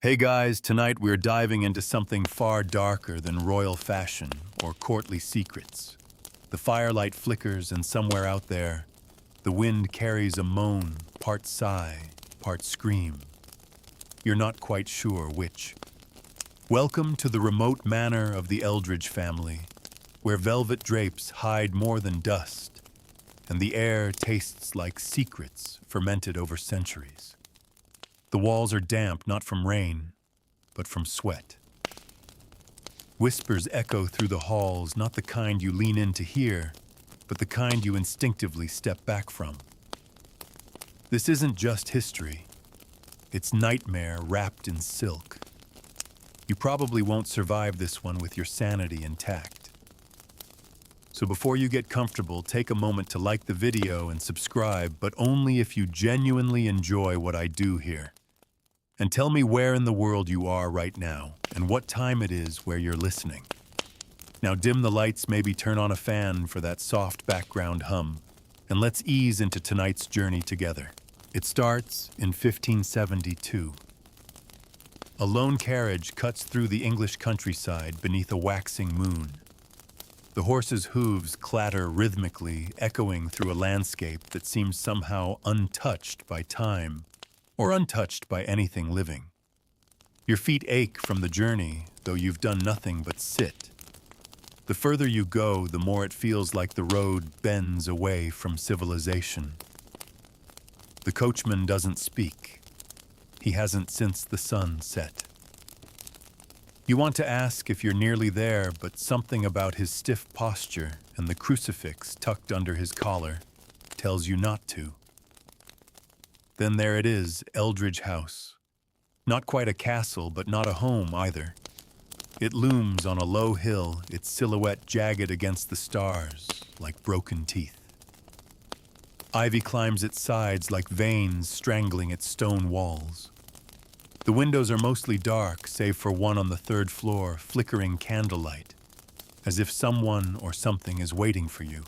Hey guys, tonight we're diving into something far darker than royal fashion or courtly secrets. The firelight flickers, and somewhere out there, the wind carries a moan, part sigh, part scream. You're not quite sure which. Welcome to the remote manor of the Eldridge family, where velvet drapes hide more than dust, and the air tastes like secrets fermented over centuries. The walls are damp not from rain, but from sweat. Whispers echo through the halls, not the kind you lean in to hear, but the kind you instinctively step back from. This isn't just history. It's nightmare wrapped in silk. You probably won't survive this one with your sanity intact. So before you get comfortable, take a moment to like the video and subscribe, but only if you genuinely enjoy what I do here. And tell me where in the world you are right now and what time it is where you're listening. Now dim the lights, maybe turn on a fan for that soft background hum, and let's ease into tonight's journey together. It starts in 1572. A lone carriage cuts through the English countryside beneath a waxing moon. The horse's hooves clatter rhythmically, echoing through a landscape that seems somehow untouched by time, or untouched by anything living. Your feet ache from the journey, though you've done nothing but sit. The further you go, the more it feels like the road bends away from civilization. The coachman doesn't speak. He hasn't since the sun set. You want to ask if you're nearly there, but something about his stiff posture and the crucifix tucked under his collar tells you not to. Then there it is, Eldridge House. Not quite a castle, but not a home either. It looms on a low hill, its silhouette jagged against the stars, like broken teeth. Ivy climbs its sides like veins strangling its stone walls. The windows are mostly dark, save for one on the third floor, flickering candlelight, as if someone or something is waiting for you.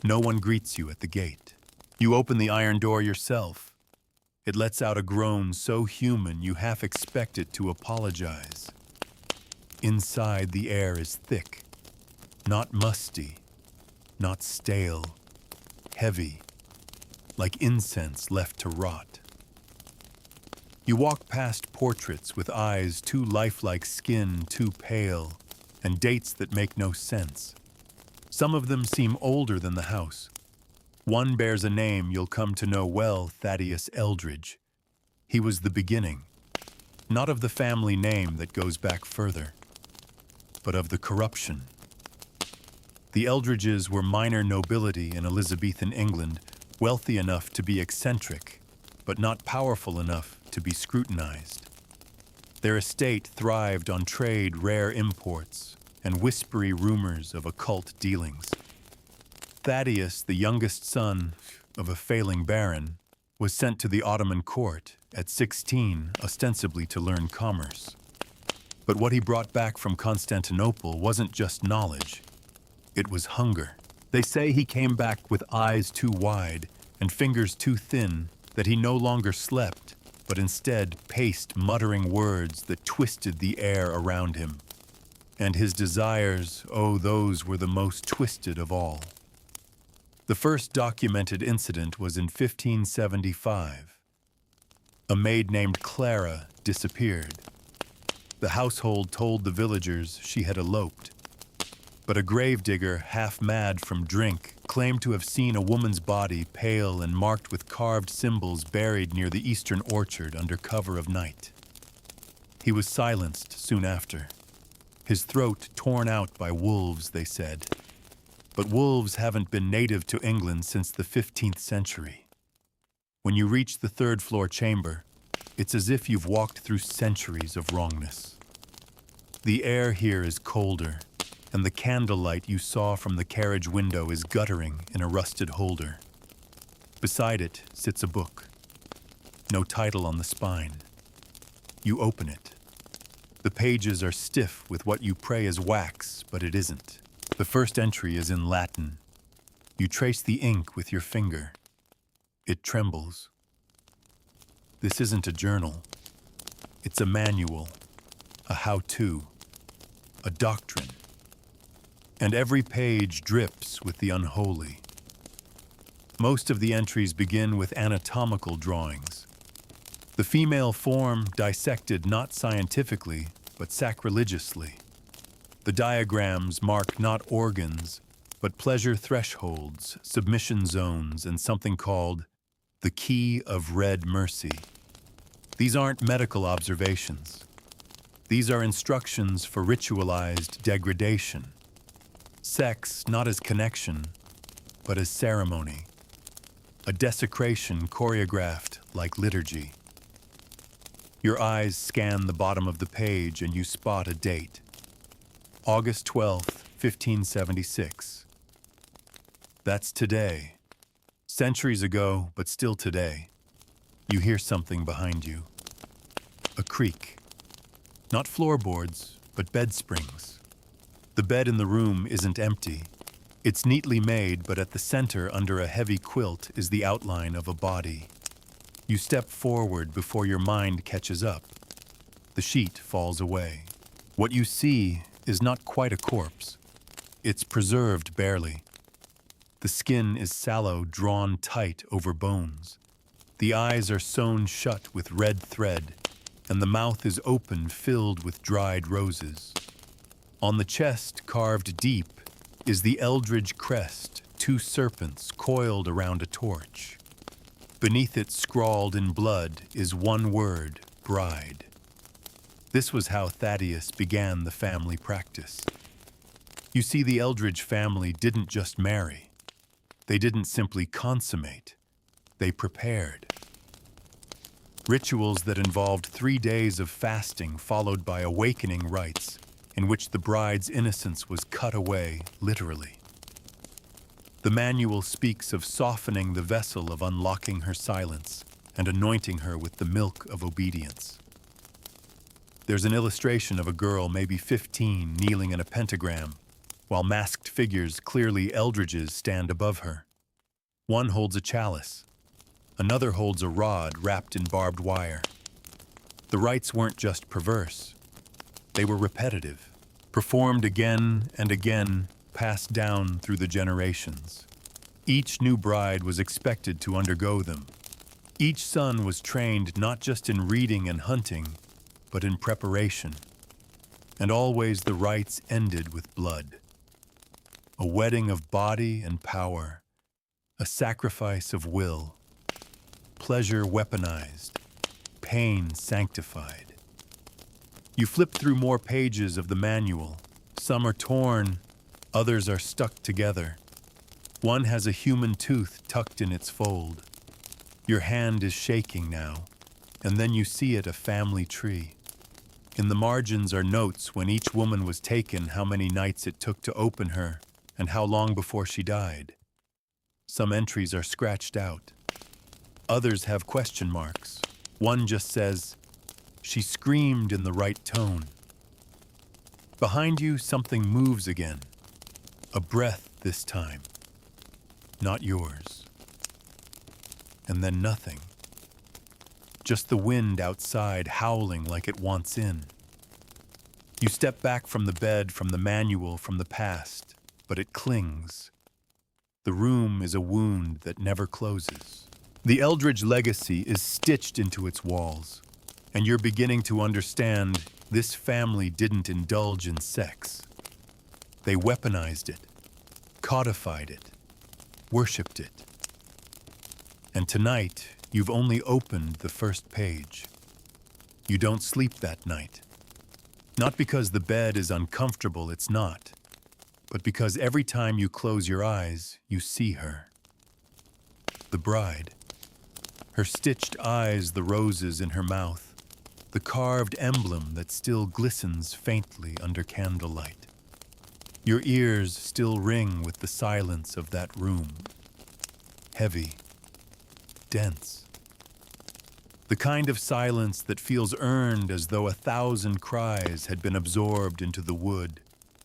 No one greets you at the gate. You open the iron door yourself. It lets out a groan so human you half expect it to apologize. Inside, the air is thick, not musty, not stale, heavy, like incense left to rot. You walk past portraits with eyes too lifelike, skin too pale, and dates that make no sense. Some of them seem older than the house. One bears a name you'll come to know well, Thaddeus Eldridge. He was the beginning, not of the family name that goes back further, but of the corruption. The Eldridges were minor nobility in Elizabethan England, wealthy enough to be eccentric, but not powerful enough to be scrutinized. Their estate thrived on trade, rare imports, and whispery rumors of occult dealings. Thaddeus, the youngest son of a failing baron, was sent to the Ottoman court at 16, ostensibly to learn commerce. But what he brought back from Constantinople wasn't just knowledge, it was hunger. They say he came back with eyes too wide and fingers too thin, that he no longer slept, but instead paced muttering words that twisted the air around him. And his desires, oh, those were the most twisted of all. The first documented incident was in 1575. A maid named Clara disappeared. The household told the villagers she had eloped. But a gravedigger, half mad from drink, claimed to have seen a woman's body, pale and marked with carved symbols, buried near the eastern orchard under cover of night. He was silenced soon after. His throat torn out by wolves, they said. But wolves haven't been native to England since the 15th century. When you reach the third-floor chamber, it's as if you've walked through centuries of wrongness. The air here is colder, and the candlelight you saw from the carriage window is guttering in a rusted holder. Beside it sits a book. No title on the spine. You open it. The pages are stiff with what you pray is wax, but it isn't. The first entry is in Latin. You trace the ink with your finger. It trembles. This isn't a journal. It's a manual, a how-to, a doctrine. And every page drips with the unholy. Most of the entries begin with anatomical drawings. The female form dissected not scientifically, but sacrilegiously. The diagrams mark not organs, but pleasure thresholds, submission zones, and something called the key of red mercy. These aren't medical observations. These are instructions for ritualized degradation. Sex not as connection, but as ceremony. A desecration choreographed like liturgy. Your eyes scan the bottom of the page and you spot a date. August 12th, 1576. That's today. Centuries ago, but still today. You hear something behind you. A creak. Not floorboards, but bed springs. The bed in the room isn't empty. It's neatly made, but at the center, under a heavy quilt, is the outline of a body. You step forward before your mind catches up. The sheet falls away. What you see is not quite a corpse. It's preserved barely. The skin is sallow, drawn tight over bones. The eyes are sewn shut with red thread, and the mouth is open, filled with dried roses. On the chest, carved deep, is the Eldridge crest, two serpents coiled around a torch. Beneath it, scrawled in blood, is one word, bride. This was how Thaddeus began the family practice. You see, the Eldridge family didn't just marry. They didn't simply consummate. They prepared. Rituals that involved 3 days of fasting followed by awakening rites in which the bride's innocence was cut away, literally. The manual speaks of softening the vessel, of unlocking her silence, and anointing her with the milk of obedience. There's an illustration of a girl, maybe 15, kneeling in a pentagram, while masked figures, clearly Eldridges, stand above her. One holds a chalice. Another holds a rod wrapped in barbed wire. The rites weren't just perverse. They were repetitive, performed again and again, passed down through the generations. Each new bride was expected to undergo them. Each son was trained not just in reading and hunting, but in preparation. And always the rites ended with blood. A wedding of body and power, a sacrifice of will, pleasure weaponized, pain sanctified. You flip through more pages of the manual. Some are torn, others are stuck together. One has a human tooth tucked in its fold. Your hand is shaking now, and then you see it, a family tree. In the margins are notes when each woman was taken, how many nights it took to open her, and how long before she died. Some entries are scratched out. Others have question marks. One just says, "She screamed in the right tone." Behind you, something moves again. A breath this time. Not yours. And then nothing. Just the wind outside howling like it wants in. You step back from the bed, from the manual, from the past, but it clings. The room is a wound that never closes. The Eldridge legacy is stitched into its walls, and you're beginning to understand this family didn't indulge in sex. They weaponized it, codified it, worshipped it. And tonight, you've only opened the first page. You don't sleep that night. Not because the bed is uncomfortable, it's not, but because every time you close your eyes, you see her. The bride. Her stitched eyes, the roses in her mouth, the carved emblem that still glistens faintly under candlelight. Your ears still ring with the silence of that room. Heavy, dense. The kind of silence that feels earned, as though 1,000 cries had been absorbed into the wood,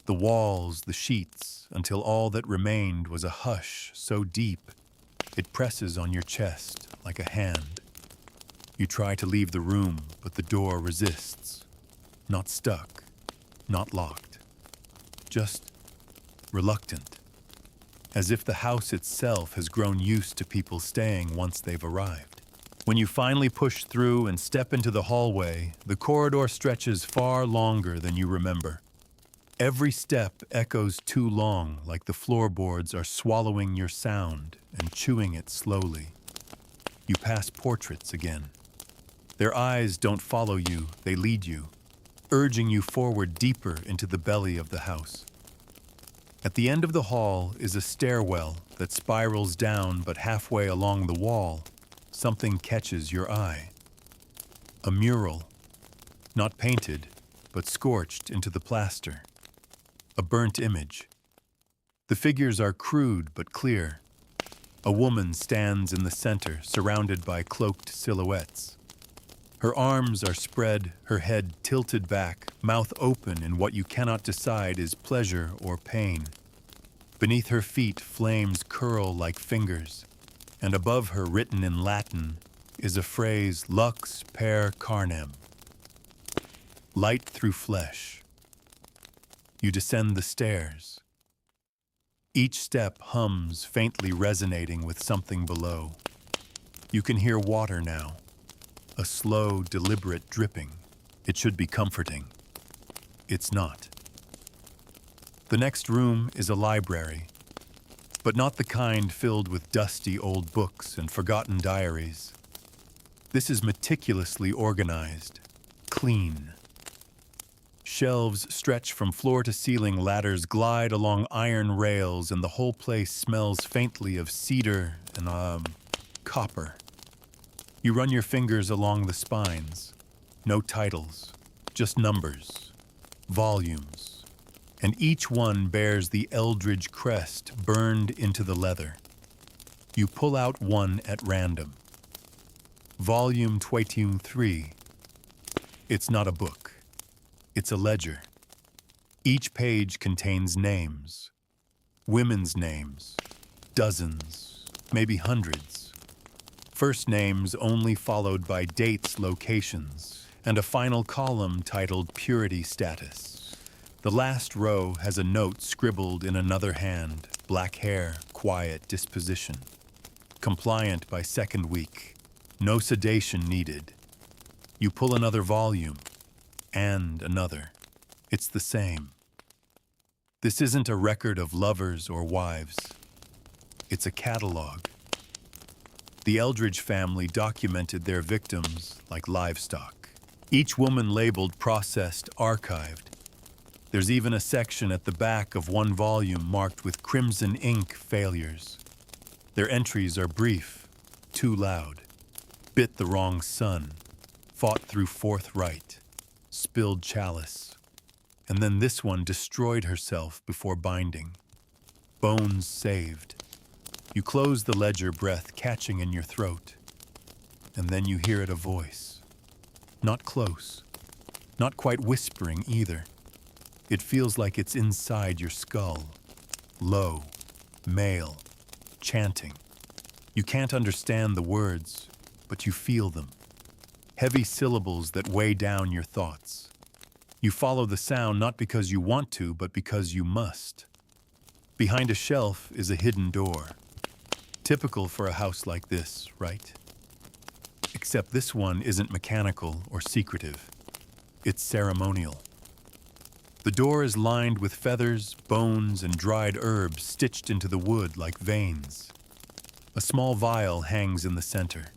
the walls, the sheets, until all that remained was a hush so deep it presses on your chest like a hand. You try to leave the room, but the door resists. Not stuck, not locked, just reluctant, as if the house itself has grown used to people staying once they've arrived. When you finally push through and step into the hallway, the corridor stretches far longer than you remember. Every step echoes too long, like the floorboards are swallowing your sound and chewing it slowly. You pass portraits again. Their eyes don't follow you, they lead you, urging you forward deeper into the belly of the house. At the end of the hall is a stairwell that spirals down, but halfway along the wall, something catches your eye. A mural, not painted, but scorched into the plaster. A burnt image. The figures are crude but clear. A woman stands in the center, surrounded by cloaked silhouettes. Her arms are spread, her head tilted back, mouth open in what you cannot decide is pleasure or pain. Beneath her feet, flames curl like fingers, and above her, written in Latin, is a phrase, lux per carnem. Light through flesh. You descend the stairs. Each step hums, faintly resonating with something below. You can hear water now, a slow, deliberate dripping. It should be comforting. It's not. The next room is a library, but not the kind filled with dusty old books and forgotten diaries. This is meticulously organized, clean. Shelves stretch from floor to ceiling, ladders glide along iron rails, and the whole place smells faintly of cedar and, copper. You run your fingers along the spines. No titles, just numbers, volumes, and each one bears the Eldridge crest burned into the leather. You pull out one at random. Volume 23. It's not a book. It's a ledger. Each page contains names. Women's names. Dozens, maybe hundreds. First names only followed by dates, locations, and a final column titled Purity Status. The last row has a note scribbled in another hand, black hair, quiet disposition. Compliant by second week. No sedation needed. You pull another volume. And another. It's the same. This isn't a record of lovers or wives. It's a catalog. The Eldridge family documented their victims like livestock. Each woman labeled, processed, archived. There's even a section at the back of one volume marked with crimson ink failures. Their entries are brief, too loud. Bit the wrong son, fought through forthright. Spilled chalice, and then this one destroyed herself before binding. Bones saved. You close the ledger, breath catching in your throat, and then you hear it, a voice. Not close, not quite whispering either. It feels like it's inside your skull. Low, male, chanting. You can't understand the words, but you feel them. Heavy syllables that weigh down your thoughts. You follow the sound not because you want to, but because you must. Behind a shelf is a hidden door. Typical for a house like this, right? Except this one isn't mechanical or secretive. It's ceremonial. The door is lined with feathers, bones, and dried herbs stitched into the wood like veins. A small vial hangs in the center.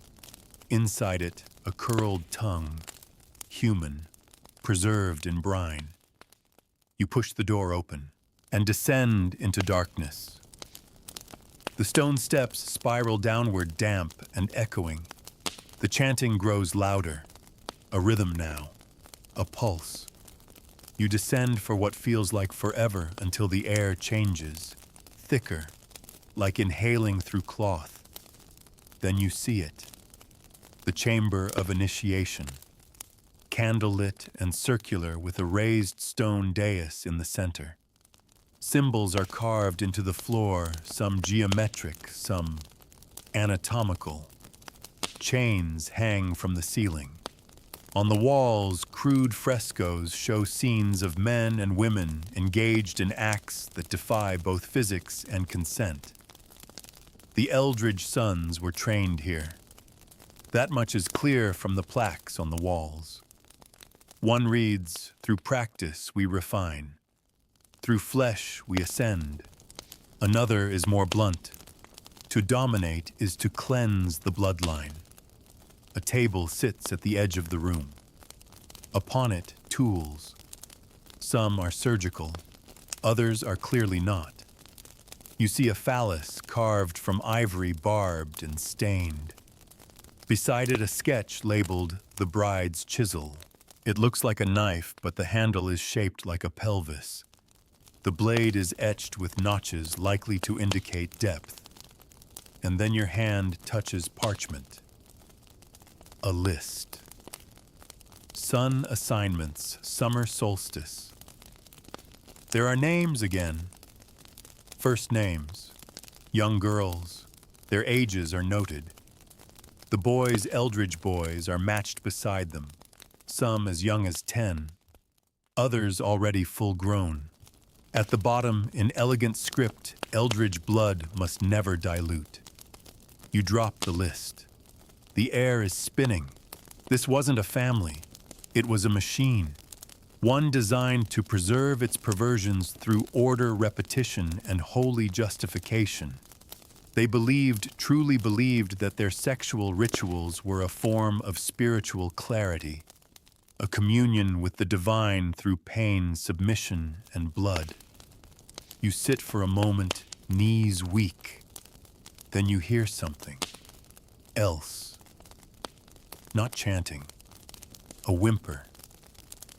Inside it, a curled tongue, human, preserved in brine. You push the door open and descend into darkness. The stone steps spiral downward, damp and echoing. The chanting grows louder, a rhythm now, a pulse. You descend for what feels like forever until the air changes, thicker, like inhaling through cloth. Then you see it. The chamber of initiation, candlelit and circular with a raised stone dais in the center. Symbols are carved into the floor, some geometric, some anatomical. chains hang from the ceiling. On the walls, crude frescoes show scenes of men and women engaged in acts that defy both physics and consent. The Eldridge sons were trained here. That much is clear from the plaques on the walls. One reads, "Through practice we refine. Through flesh we ascend." Another is more blunt. "To dominate is to cleanse the bloodline." A table sits at the edge of the room. Upon it, tools. Some are surgical, others are clearly not. You see a phallus carved from ivory, barbed and stained. Beside it, a sketch labeled "The Bride's Chisel." It looks like a knife, but the handle is shaped like a pelvis. The blade is etched with notches likely to indicate depth. And then your hand touches parchment. A list. Sun assignments, summer solstice. There are names again. First names. Young girls. Their ages are noted. The boys' Eldridge boys are matched beside them, some as young as 10, others already full-grown. At the bottom, in elegant script, Eldridge blood must never dilute. You drop the list. The air is spinning. This wasn't a family. It was a machine. One designed to preserve its perversions through order, repetition, and holy justification. They truly believed that their sexual rituals were a form of spiritual clarity, a communion with the divine through pain, submission, and blood. You sit for a moment, knees weak. Then you hear something else. Not chanting. A whimper.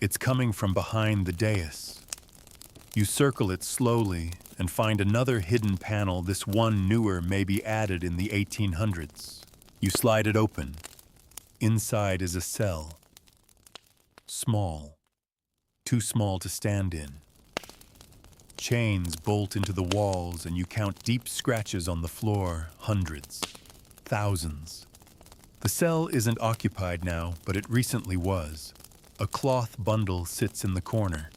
It's coming from behind the dais. You circle it slowly and find another hidden panel, this one newer, maybe added in the 1800s. You slide it open. Inside is a cell. Small. Too small to stand in. Chains bolt into the walls and you count deep scratches on the floor, hundreds, thousands. The cell isn't occupied now, but it recently was. A cloth bundle sits in the corner.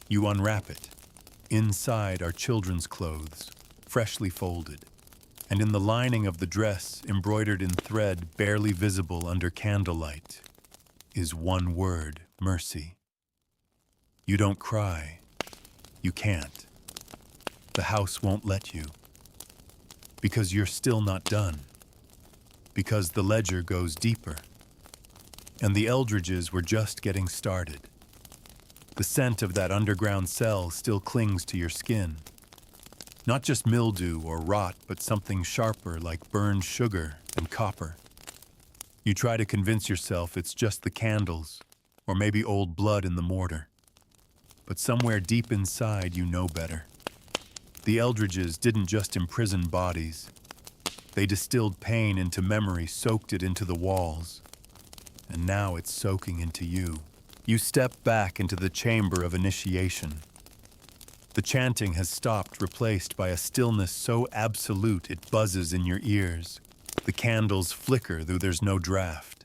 You unwrap it. Inside are children's clothes, freshly folded. And in the lining of the dress, embroidered in thread, barely visible under candlelight, is one word: mercy. You don't cry. You can't. The house won't let you. Because you're still not done. Because the ledger goes deeper. And the Eldridges were just getting started. The scent of that underground cell still clings to your skin. Not just mildew or rot, but something sharper like burned sugar and copper. You try to convince yourself it's just the candles, or maybe old blood in the mortar. But somewhere deep inside you know better. The Eldridges didn't just imprison bodies. They distilled pain into memory, soaked it into the walls. And now it's soaking into you. You step back into the chamber of initiation. The chanting has stopped, replaced by a stillness so absolute it buzzes in your ears. The candles flicker, though there's no draft.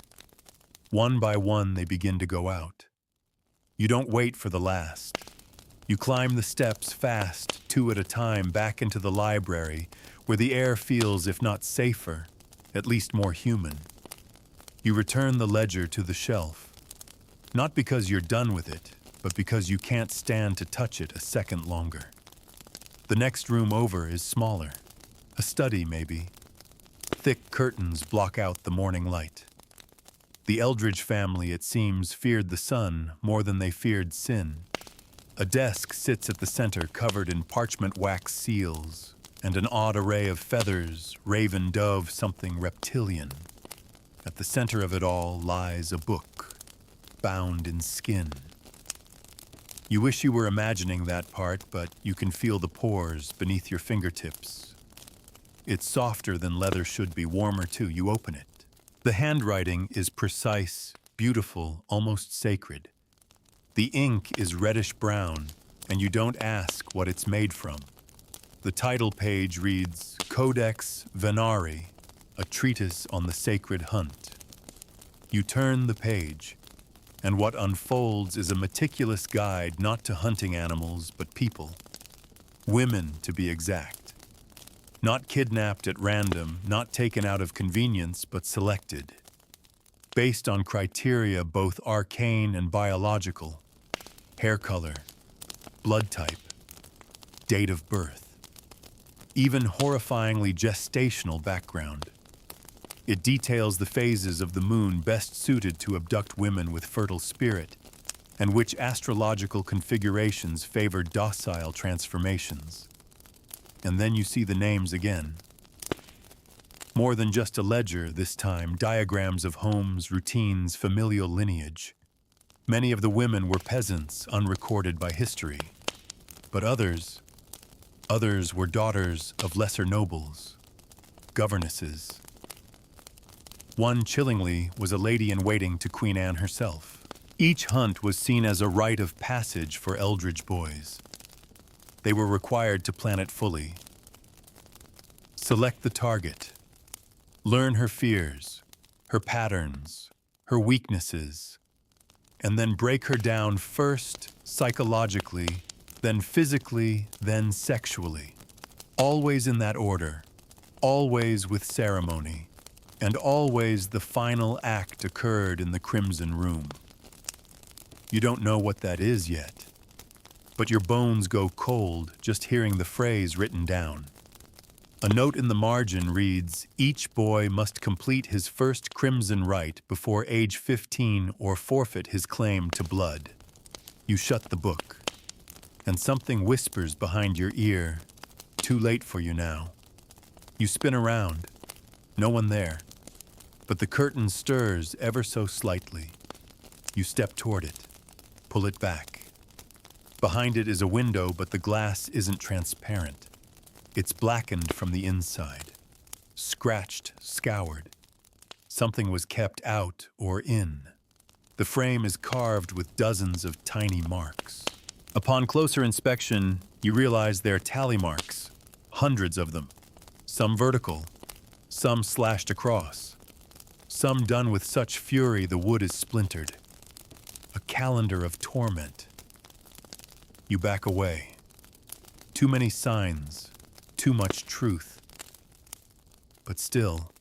One by one, they begin to go out. You don't wait for the last. You climb the steps fast, 2 at a time, back into the library, where the air feels, if not safer, at least more human. You return the ledger to the shelf. Not because you're done with it, but because you can't stand to touch it a second longer. The next room over is smaller. A study, maybe. Thick curtains block out the morning light. The Eldridge family, it seems, feared the sun more than they feared sin. A desk sits at the center, covered in parchment wax seals, and an odd array of feathers, raven, dove, something reptilian. At the center of it all lies a book, bound in skin. You wish you were imagining that part, but you can feel the pores beneath your fingertips. It's softer than leather should be, warmer too. You open it. The handwriting is precise, beautiful, almost sacred. The ink is reddish-brown, and you don't ask what it's made from. The title page reads, Codex Venari, a treatise on the sacred hunt. You turn the page, and what unfolds is a meticulous guide not to hunting animals, but people. Women, to be exact. Not kidnapped at random, not taken out of convenience, but selected. Based on criteria both arcane and biological. Hair color, blood type, date of birth. Even horrifyingly gestational background. It details the phases of the moon best suited to abduct women with fertile spirit, and which astrological configurations favor docile transformations. And then you see the names again. More than just a ledger, this time, diagrams of homes, routines, familial lineage. Many of the women were peasants, unrecorded by history. But others were daughters of lesser nobles, governesses. One, chillingly, was a lady-in-waiting to Queen Anne herself. Each hunt was seen as a rite of passage for Eldridge boys. They were required to plan it fully. Select the target. Learn her fears, her patterns, her weaknesses, and then break her down first psychologically, then physically, then sexually. Always in that order, always with ceremony, and always the final act occurred in the Crimson Room. You don't know what that is yet, but your bones go cold just hearing the phrase written down. A note in the margin reads, "Each boy must complete his first crimson rite before age 15 or forfeit his claim to blood." You shut the book, and something whispers behind your ear, "Too late for you now." You spin around, no one there, but the curtain stirs ever so slightly. You step toward it, pull it back. Behind it is a window, but the glass isn't transparent. It's blackened from the inside, scratched, scoured. Something was kept out or in. The frame is carved with dozens of tiny marks. Upon closer inspection, you realize they're tally marks, hundreds of them. Some vertical, some slashed across, some done with such fury the wood is splintered. A calendar of torment. You back away. Too many signs. Too much truth. But still,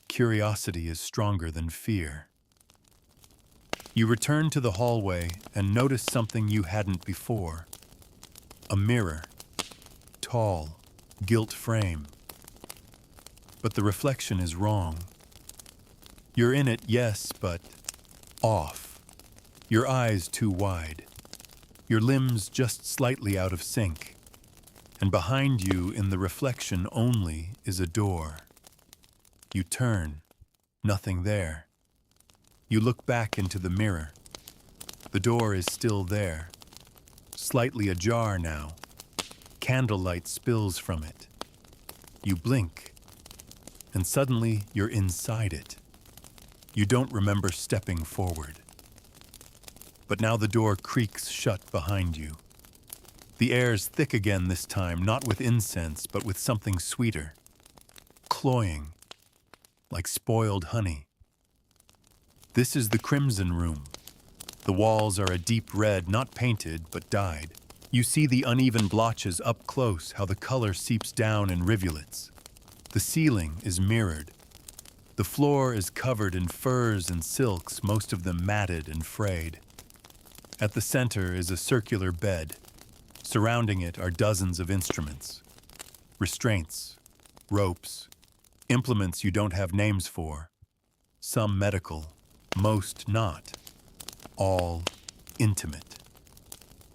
curiosity is stronger than fear. You return to the hallway and notice something you hadn't before. A mirror. Tall, gilt frame. But the reflection is wrong. You're in it, yes, but off. Your eyes too wide. Your limbs just slightly out of sync. And behind you, in the reflection only, is a door. You turn, nothing there. You look back into the mirror. The door is still there, slightly ajar now. Candlelight spills from it. You blink, and suddenly you're inside it. You don't remember stepping forward. But now the door creaks shut behind you. The air's thick again this time, not with incense, but with something sweeter. Cloying, like spoiled honey. This is the Crimson Room. The walls are a deep red, not painted, but dyed. You see the uneven blotches up close, how the color seeps down in rivulets. The ceiling is mirrored. The floor is covered in furs and silks, most of them matted and frayed. At the center is a circular bed. Surrounding it are dozens of instruments. Restraints, ropes, implements you don't have names for. Some medical, most not. All intimate.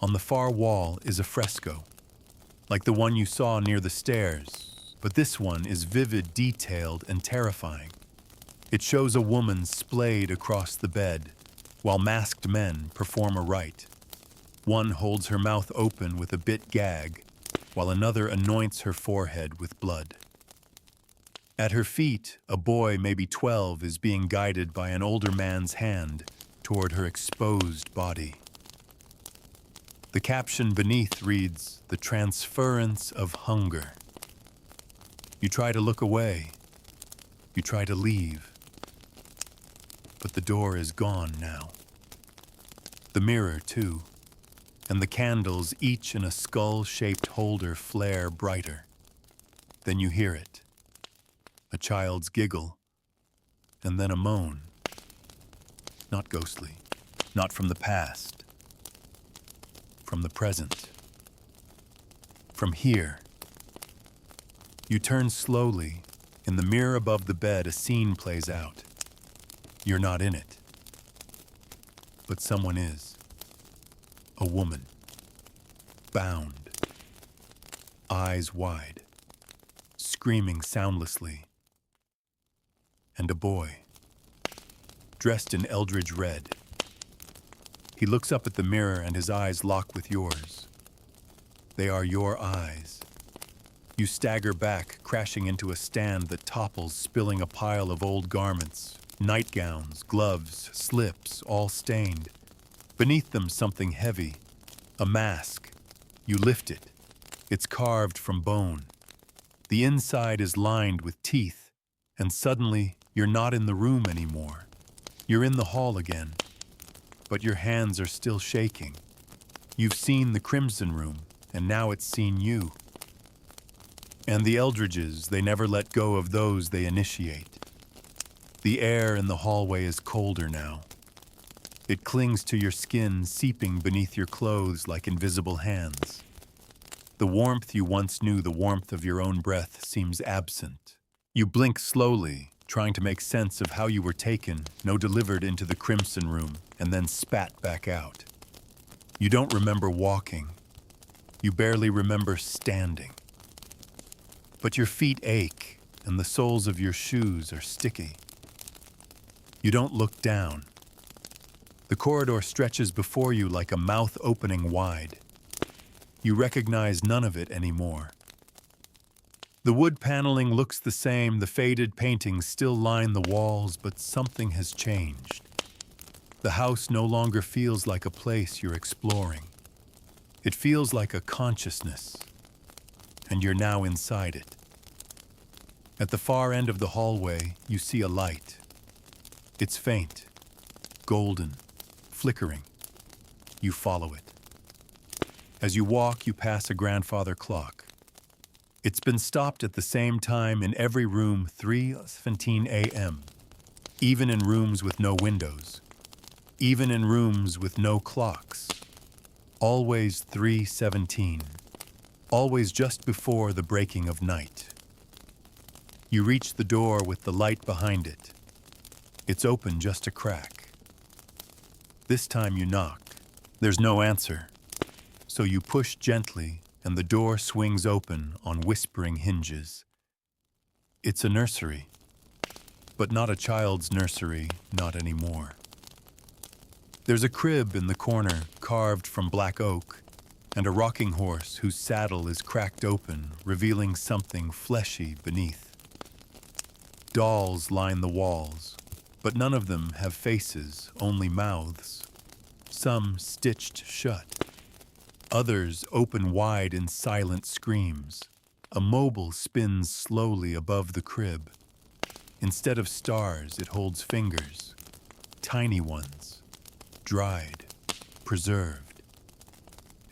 On the far wall is a fresco, like the one you saw near the stairs, but this one is vivid, detailed, and terrifying. It shows a woman splayed across the bed, while masked men perform a rite. One holds her mouth open with a bit gag, while another anoints her forehead with blood. At her feet, a boy, maybe 12, is being guided by an older man's hand toward her exposed body. The caption beneath reads, "The transference of hunger." You try to look away. You try to leave. but the door is gone now. The mirror, too, and the candles, each in a skull-shaped holder, flare brighter. Then you hear it. A child's giggle, and then a moan. Not ghostly, not from the past. From the present. From here. You turn slowly. In the mirror above the bed, a scene plays out. You're not in it. But someone is. A woman. Bound. Eyes wide. Screaming soundlessly. And a boy. Dressed in Eldridge red. He looks up at the mirror and his eyes lock with yours. They are your eyes. You stagger back, crashing into a stand that topples, spilling a pile of old garments, nightgowns, gloves, slips, all stained. Beneath them, something heavy. A mask. You lift it. It's carved from bone. The inside is lined with teeth, and suddenly, you're not in the room anymore. You're in the hall again, but your hands are still shaking. You've seen the Crimson Room, and now it's seen you. And the Eldridges, they never let go of those they initiate. The air in the hallway is colder now. It clings to your skin, seeping beneath your clothes like invisible hands. The warmth you once knew, the warmth of your own breath, seems absent. You blink slowly, trying to make sense of how you were taken, delivered into the Crimson Room, and then spat back out. You don't remember walking. You barely remember standing. But your feet ache, and the soles of your shoes are sticky. You don't look down. The corridor stretches before you like a mouth opening wide. You recognize none of it anymore. The wood paneling looks the same, the faded paintings still line the walls, but something has changed. The house no longer feels like a place you're exploring. It feels like a consciousness, and you're now inside it. At the far end of the hallway, you see a light. It's faint, golden, flickering. You follow it. As you walk, you pass a grandfather clock. It's been stopped at the same time in every room, 3:17 a.m., even in rooms with no windows, even in rooms with no clocks. Always 3:17, always just before the breaking of night. You reach the door with the light behind it. It's open just a crack. This time you knock. There's no answer. So you push gently, and the door swings open on whispering hinges. It's a nursery, but not a child's nursery, not anymore. There's a crib in the corner, carved from black oak, and a rocking horse whose saddle is cracked open, revealing something fleshy beneath. Dolls line the walls, but none of them have faces, only mouths. Some stitched shut. Others open wide in silent screams. A mobile spins slowly above the crib. Instead of stars, it holds fingers. Tiny ones. Dried. Preserved.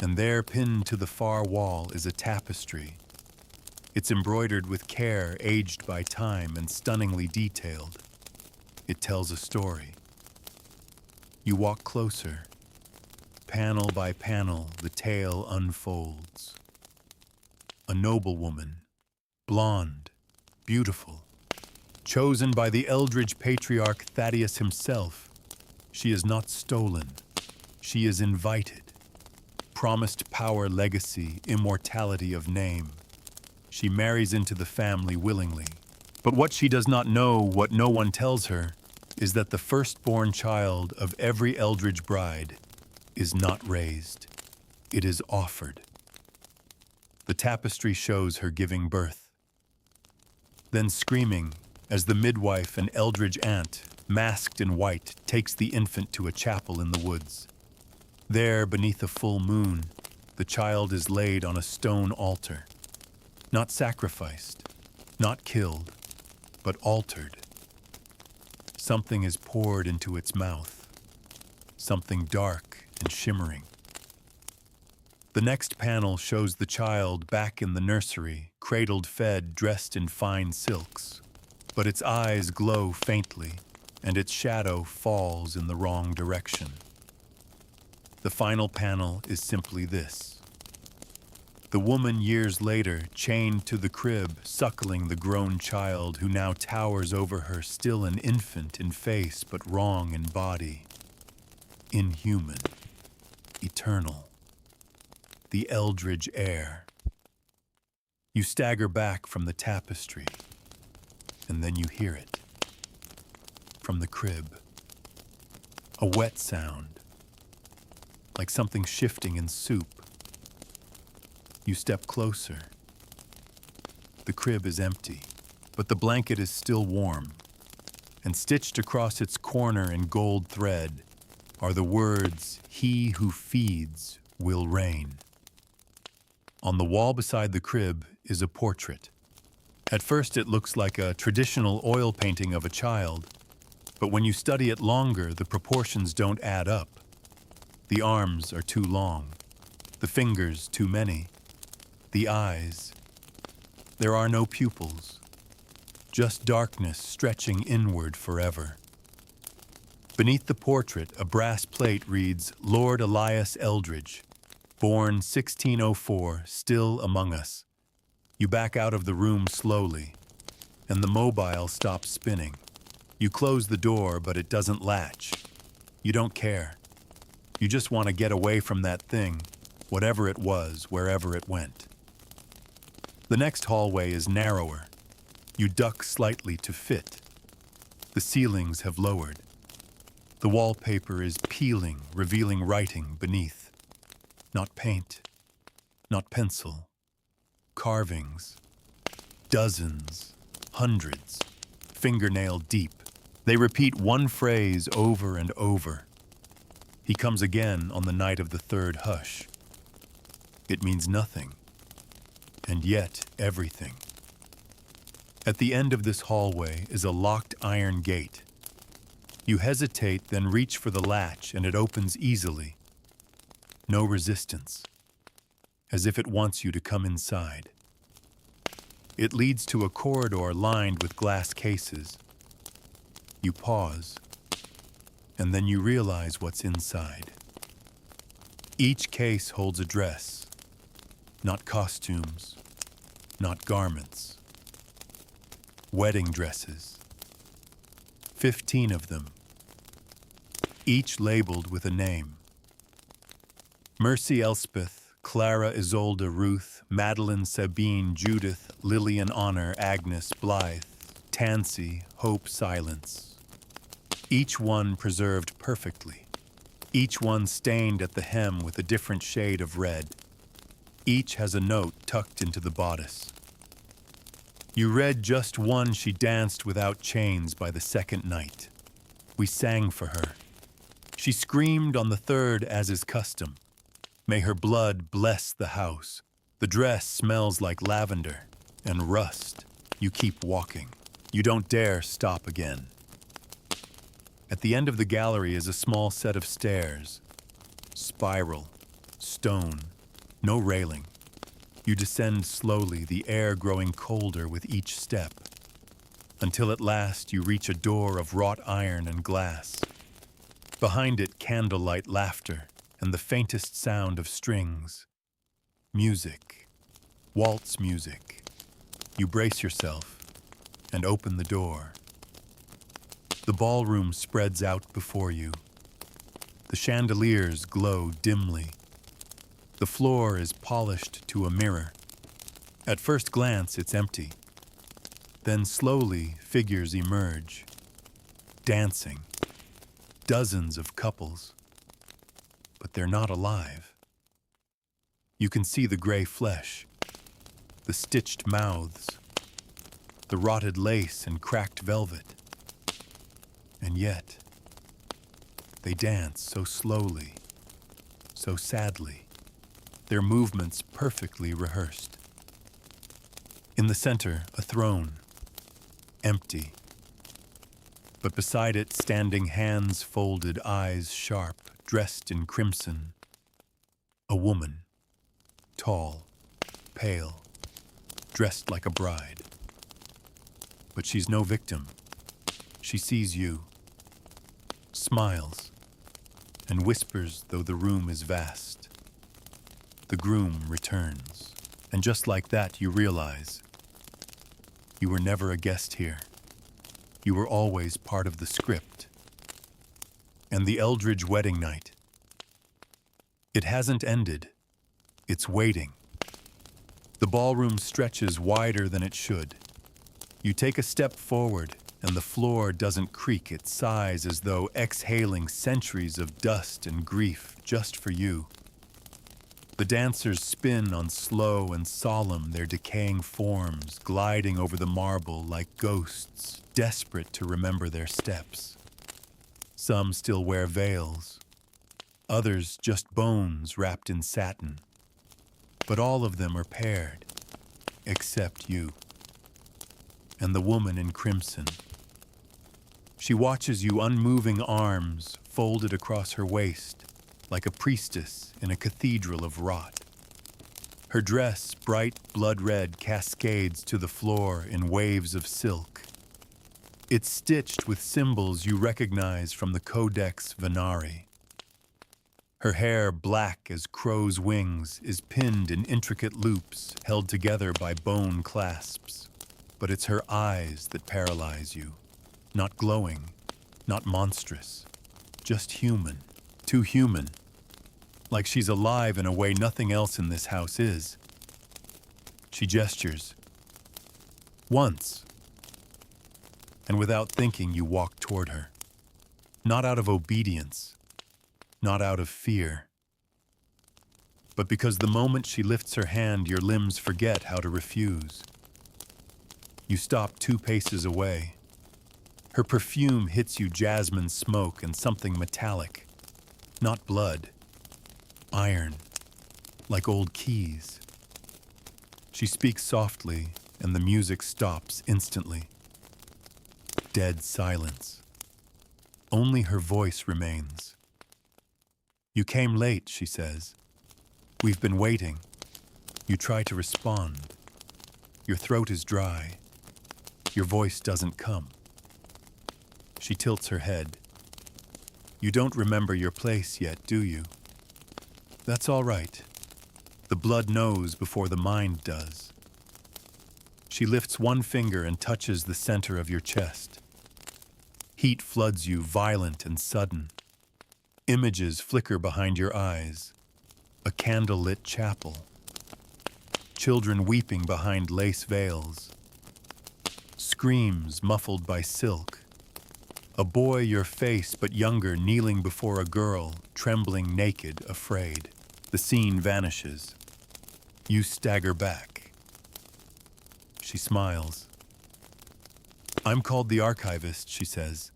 And there, pinned to the far wall, is a tapestry. It's embroidered with care, aged by time, and stunningly detailed. It tells a story. You walk closer. Panel by panel, the tale unfolds. A noblewoman, blonde, beautiful, chosen by the Eldridge patriarch Thaddeus himself. She is not stolen. She is invited. Promised power, legacy, immortality of name. She marries into the family willingly. But what she does not know, what no one tells her, is that the firstborn child of every Eldridge bride is not raised. It is offered. The tapestry shows her giving birth. Then screaming, as the midwife and Eldridge aunt, masked in white, takes the infant to a chapel in the woods. There, beneath a full moon, the child is laid on a stone altar. Not sacrificed, not killed, but altered. Something is poured into its mouth, something dark and shimmering. The next panel shows the child back in the nursery, cradled-fed, dressed in fine silks. But its eyes glow faintly, and its shadow falls in the wrong direction. The final panel is simply this. The woman years later, chained to the crib, suckling the grown child who now towers over her, still an infant in face but wrong in body. Inhuman, eternal. The Eldridge heir. You stagger back from the tapestry, and then you hear it. From the crib. A wet sound, like something shifting in soup. You step closer. The crib is empty, but the blanket is still warm, and stitched across its corner in gold thread are the words, "He who feeds will reign." On the wall beside the crib is a portrait. At first it looks like a traditional oil painting of a child, but when you study it longer, the proportions don't add up. The arms are too long, the fingers too many, the eyes. There are no pupils, just darkness stretching inward forever. Beneath the portrait, a brass plate reads, "Lord Elias Eldridge, born 1604, still among us." You back out of the room slowly, and the mobile stops spinning. You close the door, but it doesn't latch. You don't care. You just want to get away from that thing, whatever it was, wherever it went. The next hallway is narrower. You duck slightly to fit. The ceilings have lowered. The wallpaper is peeling, revealing writing beneath. Not paint, not pencil. Carvings. Dozens, hundreds, fingernail deep. They repeat one phrase over and over. He comes again on the night of the third hush. It means nothing, and yet everything. At the end of this hallway is a locked iron gate. You hesitate, then reach for the latch, and it opens easily. No resistance, as if it wants you to come inside. It leads to a corridor lined with glass cases. You pause, and then you realize what's inside. Each case holds a dress, not costumes, not garments. Wedding dresses. 15 of them, each labeled with a name. Mercy Elspeth, Clara Isolde Ruth, Madeline Sabine Judith, Lillian Honor Agnes Blythe, Tansy Hope Silence. Each one preserved perfectly. Each one stained at the hem with a different shade of red. Each has a note tucked into the bodice. You read just one she danced without chains by the second night. We sang for her. She screamed on the third as is custom. May her blood bless the house. The dress smells like lavender and rust. You keep walking. You don't dare stop again. At the end of the gallery is a small set of stairs. Spiral, stone, no railing. You descend slowly, the air growing colder with each step, until at last you reach a door of wrought iron and glass. Behind it, candlelight laughter and the faintest sound of strings. Music, waltz music. You brace yourself and open the door. The ballroom spreads out before you. The chandeliers glow dimly. The floor is polished to a mirror. At first glance, it's empty. Then slowly, figures emerge, dancing. Dozens of couples. But they're not alive. You can see the gray flesh, the stitched mouths, the rotted lace and cracked velvet. And yet, they dance so slowly, so sadly, their movements perfectly rehearsed. In the center, a throne, empty. But beside it, standing, hands folded, eyes sharp, dressed in crimson, a woman, tall, pale, dressed like a bride. But she's no victim. She sees you, smiles, and whispers though the room is vast. The groom returns, and just like that you realize you were never a guest here. You were always part of the script. And the Eldridge wedding night, it hasn't ended. It's waiting. The ballroom stretches wider than it should. You take a step forward, and the floor doesn't creak. It sighs as though exhaling centuries of dust and grief just for you. The dancers spin on slow and solemn, their decaying forms gliding over the marble like ghosts, desperate to remember their steps. Some still wear veils, others just bones wrapped in satin. But all of them are paired, except you. And the woman in crimson. She watches you, unmoving arms folded across her waist, like a priestess in a cathedral of rot. Her dress, bright blood red, cascades to the floor in waves of silk. It's stitched with symbols you recognize from the Codex Venari. Her hair, black as crow's wings, is pinned in intricate loops held together by bone clasps. But it's her eyes that paralyze you. Not glowing, not monstrous, just human, too human. Like she's alive in a way nothing else in this house is. She gestures. Once. And without thinking, you walk toward her. Not out of obedience, not out of fear, but because the moment she lifts her hand, your limbs forget how to refuse. You stop 2 paces away. Her perfume hits you, jasmine smoke and something metallic. Not blood. Iron. Like old keys. She speaks softly, and the music stops instantly. Dead silence. Only her voice remains. You came late, she says. We've been waiting. You try to respond. Your throat is dry. Your voice doesn't come. She tilts her head. You don't remember your place yet, do you? That's all right. The blood knows before the mind does. She lifts one finger and touches the center of your chest. Heat floods you, violent and sudden. Images flicker behind your eyes. A candle-lit chapel. Children weeping behind lace veils. Screams muffled by silk. A boy your face but younger kneeling before a girl, trembling naked, afraid. The scene vanishes. You stagger back. She smiles. I'm called the archivist, she says.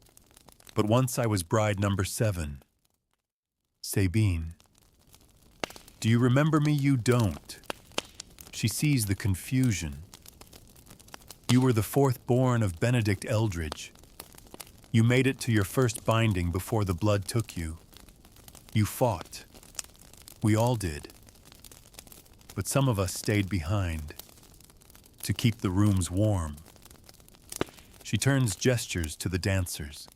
But once I was bride number 7. Sabine. Do you remember me? You don't. She sees the confusion. You were the 4th born of Benedict Eldridge. You made it to your first binding before the blood took you. You fought. We all did. But some of us stayed behind to keep the rooms warm. She turns gestures to the dancers.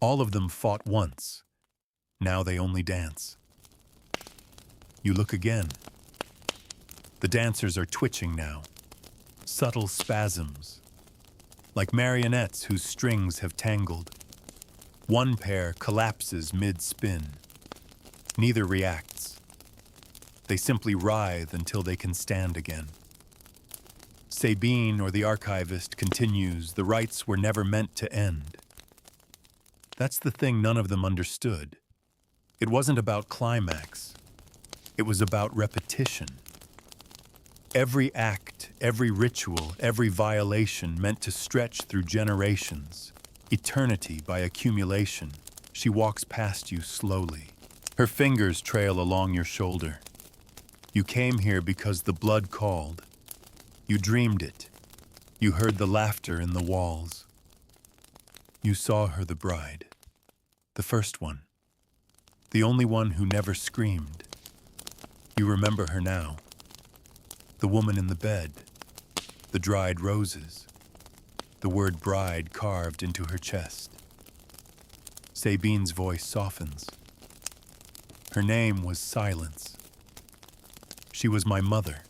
All of them fought once. Now they only dance. You look again. The dancers are twitching now. Subtle spasms. Like marionettes whose strings have tangled. One pair collapses mid-spin. Neither reacts. They simply writhe until they can stand again. Sabine, or the archivist, continues, the rites were never meant to end. That's the thing none of them understood. It wasn't about climax. It was about repetition. Every act, every ritual, every violation meant to stretch through generations. Eternity by accumulation. She walks past you slowly. Her fingers trail along your shoulder. You came here because the blood called. You dreamed it. You heard the laughter in the walls. You saw her the bride, the first one, the only one who never screamed. You remember her now. The woman in the bed, the dried roses, the word bride carved into her chest. Sabine's voice softens. Her name was Silence. She was my mother.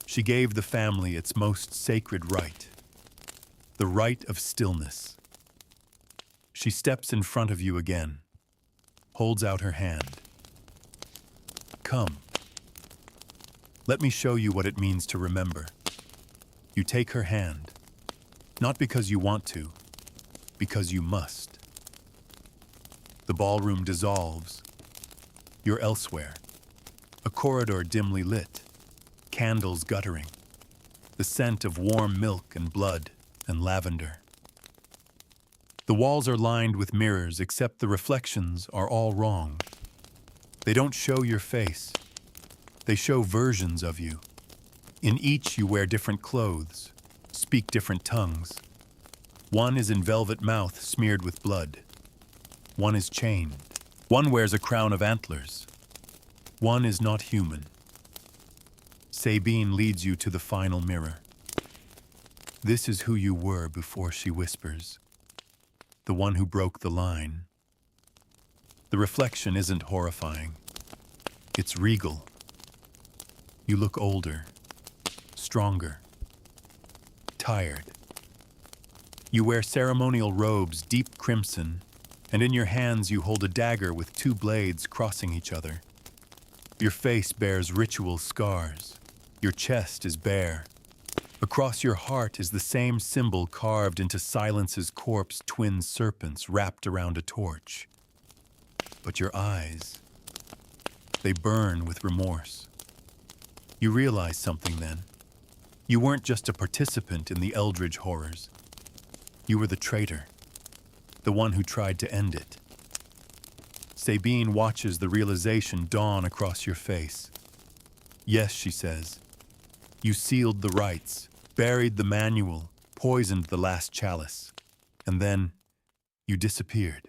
She gave the family its most sacred right, the right of stillness. She steps in front of you again, holds out her hand. Come. Let me show you what it means to remember. You take her hand, not because you want to, because you must. The ballroom dissolves. You're elsewhere. A corridor dimly lit, candles guttering, the scent of warm milk and blood and lavender. The walls are lined with mirrors, except the reflections are all wrong. They don't show your face. They show versions of you. In each you wear different clothes, speak different tongues. One is in velvet mouth smeared with blood. One is chained. One wears a crown of antlers. One is not human. Sabine leads you to the final mirror. This is who you were before she whispers. The one who broke the line. The reflection isn't horrifying. It's regal. You look older, stronger, tired. You wear ceremonial robes deep crimson, and in your hands you hold a dagger with two blades crossing each other. Your face bears ritual scars. Your chest is bare. Across your heart is the same symbol carved into Silence's corpse, twin serpents wrapped around a torch. But your eyes, they burn with remorse. You realize something then. You weren't just a participant in the Eldridge horrors. You were the traitor, the one who tried to end it. Sabine watches the realization dawn across your face. Yes, she says. You sealed the rites, buried the manual, poisoned the last chalice. And then, you disappeared.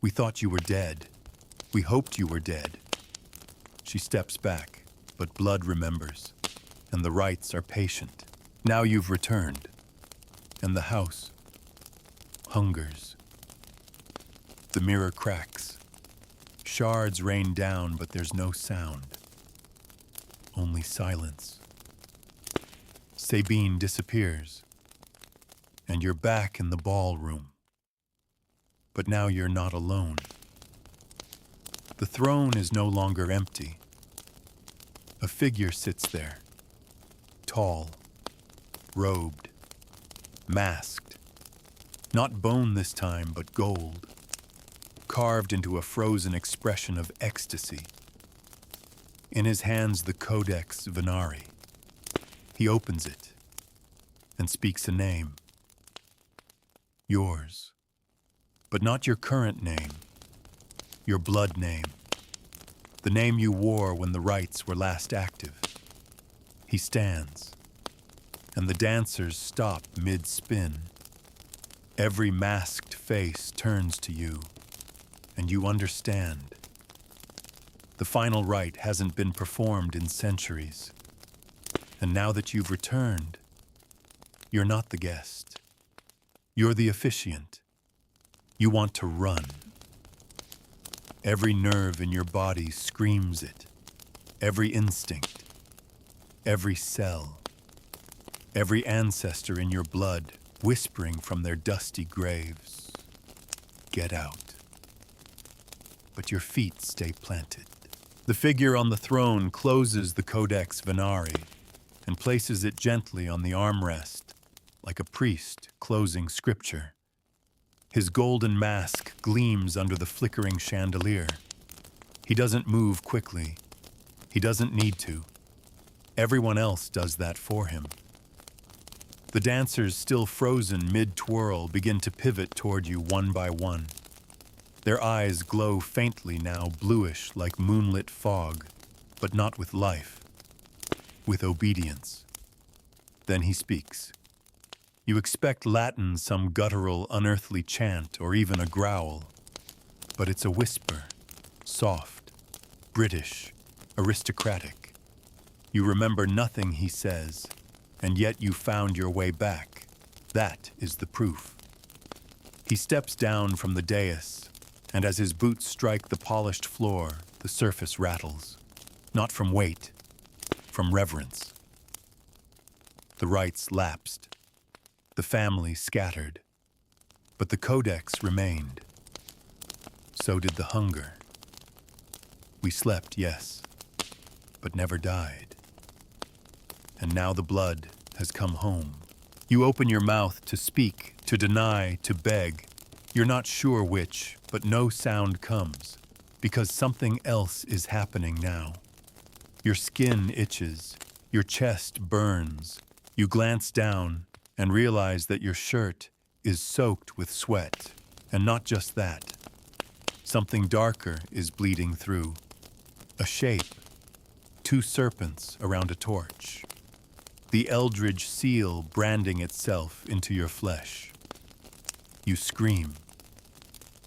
We thought you were dead. We hoped you were dead. She steps back, but blood remembers, and the rites are patient. Now you've returned, and the house hungers. The mirror cracks. Shards rain down, but there's no sound. Only silence. Sabine disappears, and you're back in the ballroom. But now you're not alone. The throne is no longer empty. A figure sits there, tall, robed, masked. Not bone this time, but gold, carved into a frozen expression of ecstasy. In his hands, the Codex Venari. He opens it and speaks a name. Yours, but not your current name, your blood name, the name you wore when the rites were last active. He stands, and the dancers stop mid-spin. Every masked face turns to you, and you understand. The final rite hasn't been performed in centuries. And now that you've returned, you're not the guest. You're the officiant. You want to run. Every nerve in your body screams it. Every instinct. Every cell. Every ancestor in your blood whispering from their dusty graves. Get out. But your feet stay planted. The figure on the throne closes the Codex Venari and places it gently on the armrest, like a priest closing scripture. His golden mask gleams under the flickering chandelier. He doesn't move quickly. He doesn't need to. Everyone else does that for him. The dancers, still frozen mid-twirl, begin to pivot toward you one by one. Their eyes glow faintly now, bluish like moonlit fog, but not with life. With obedience. Then he speaks. You expect Latin, some guttural, unearthly chant, or even a growl. But it's a whisper, soft, British, aristocratic. You remember nothing he says, and yet you found your way back. That is the proof. He steps down from the dais, and as his boots strike the polished floor, the surface rattles. Not from weight, from reverence. The rites lapsed. The family scattered. But the codex remained. So did the hunger. We slept, yes, but never died. And now the blood has come home. You open your mouth to speak, to deny, to beg. You're not sure which, but no sound comes, because something else is happening now. Your skin itches, your chest burns. You glance down and realize that your shirt is soaked with sweat, and not just that. Something darker is bleeding through. A shape, 2 serpents around a torch. The Eldridge seal branding itself into your flesh. You scream,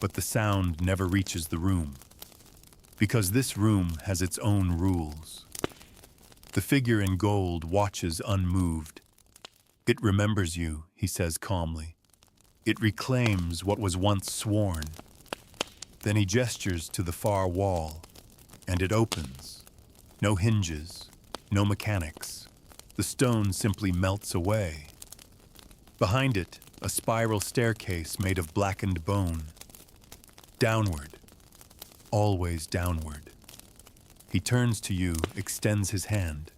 but the sound never reaches the room, because this room has its own rules. The figure in gold watches unmoved. It remembers you, he says calmly. It reclaims what was once sworn. Then he gestures to the far wall, and it opens. No hinges, no mechanics. The stone simply melts away. Behind it, a spiral staircase made of blackened bone. Downward, always downward. He turns to you, extends his hand.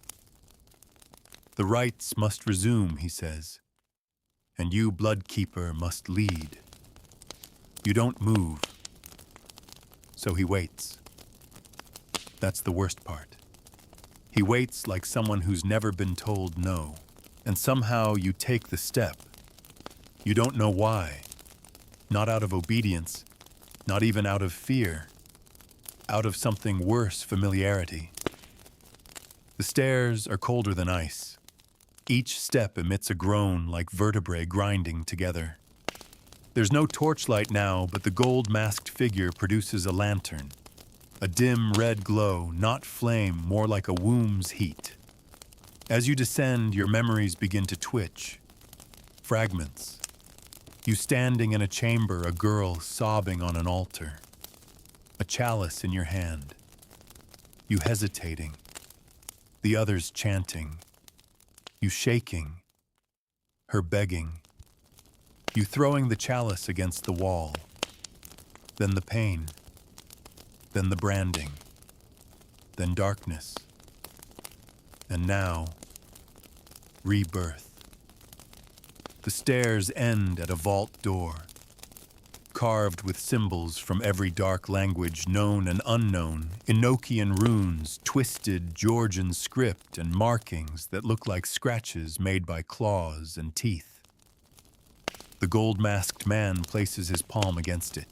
The rites must resume, he says, and you, Bloodkeeper, must lead. You don't move, so he waits. That's the worst part. He waits like someone who's never been told no, and somehow you take the step. You don't know why. Not out of obedience, not even out of fear. Out of something worse, familiarity. The stairs are colder than ice. Each step emits a groan like vertebrae grinding together. There's no torchlight now, but the gold-masked figure produces a lantern. A dim red glow, not flame, more like a womb's heat. As you descend, your memories begin to twitch. Fragments. You standing in a chamber, a girl sobbing on an altar. A chalice in your hand. You hesitating. The others chanting. You shaking. Her begging. You throwing the chalice against the wall. Then the pain. Then the branding. Then darkness. And now, rebirth. The stairs end at a vault door, carved with symbols from every dark language known and unknown, Enochian runes, twisted Georgian script, and markings that look like scratches made by claws and teeth. The gold-masked man places his palm against it.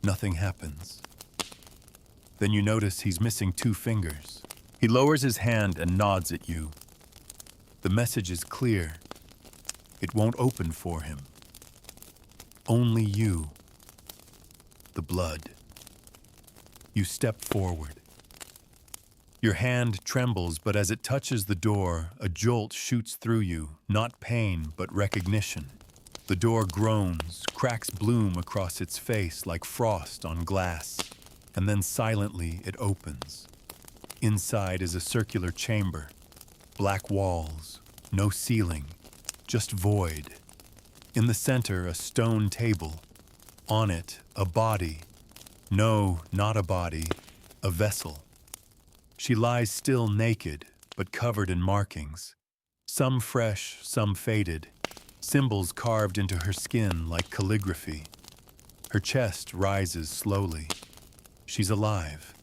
Nothing happens. Then you notice he's missing 2 fingers. He lowers his hand and nods at you. The message is clear. It won't open for him. Only you. The blood. You step forward. Your hand trembles, but as it touches the door, a jolt shoots through you, not pain, but recognition. The door groans, cracks bloom across its face like frost on glass, and then silently it opens. Inside is a circular chamber. Black walls, no ceiling, just void. In the center, a stone table. On it, a body. No, not a body, a vessel. She lies still naked, but covered in markings. Some fresh, some faded. Symbols carved into her skin like calligraphy. Her chest rises slowly. She's alive,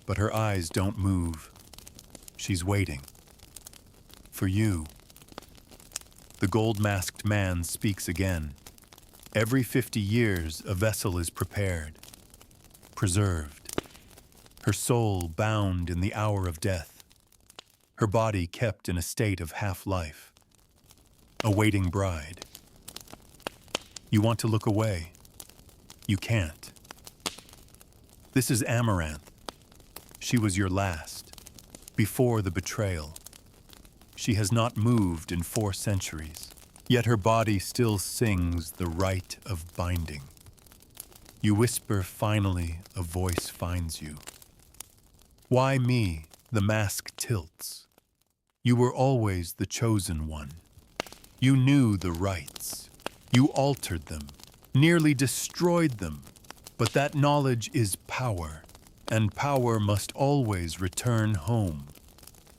but her eyes don't move. She's waiting. For you. The gold-masked man speaks again. Every 50 years, a vessel is prepared, preserved. Her soul bound in the hour of death. Her body kept in a state of half-life. a waiting bride. You want to look away. You can't. This is Amaranth. She was your last, before the betrayal. She has not moved in 4 centuries, yet her body still sings the rite of binding. You whisper, finally, a voice finds you. Why me? The mask tilts. You were always the chosen one. You knew the rites. You altered them, nearly destroyed them. But that knowledge is power, and power must always return home.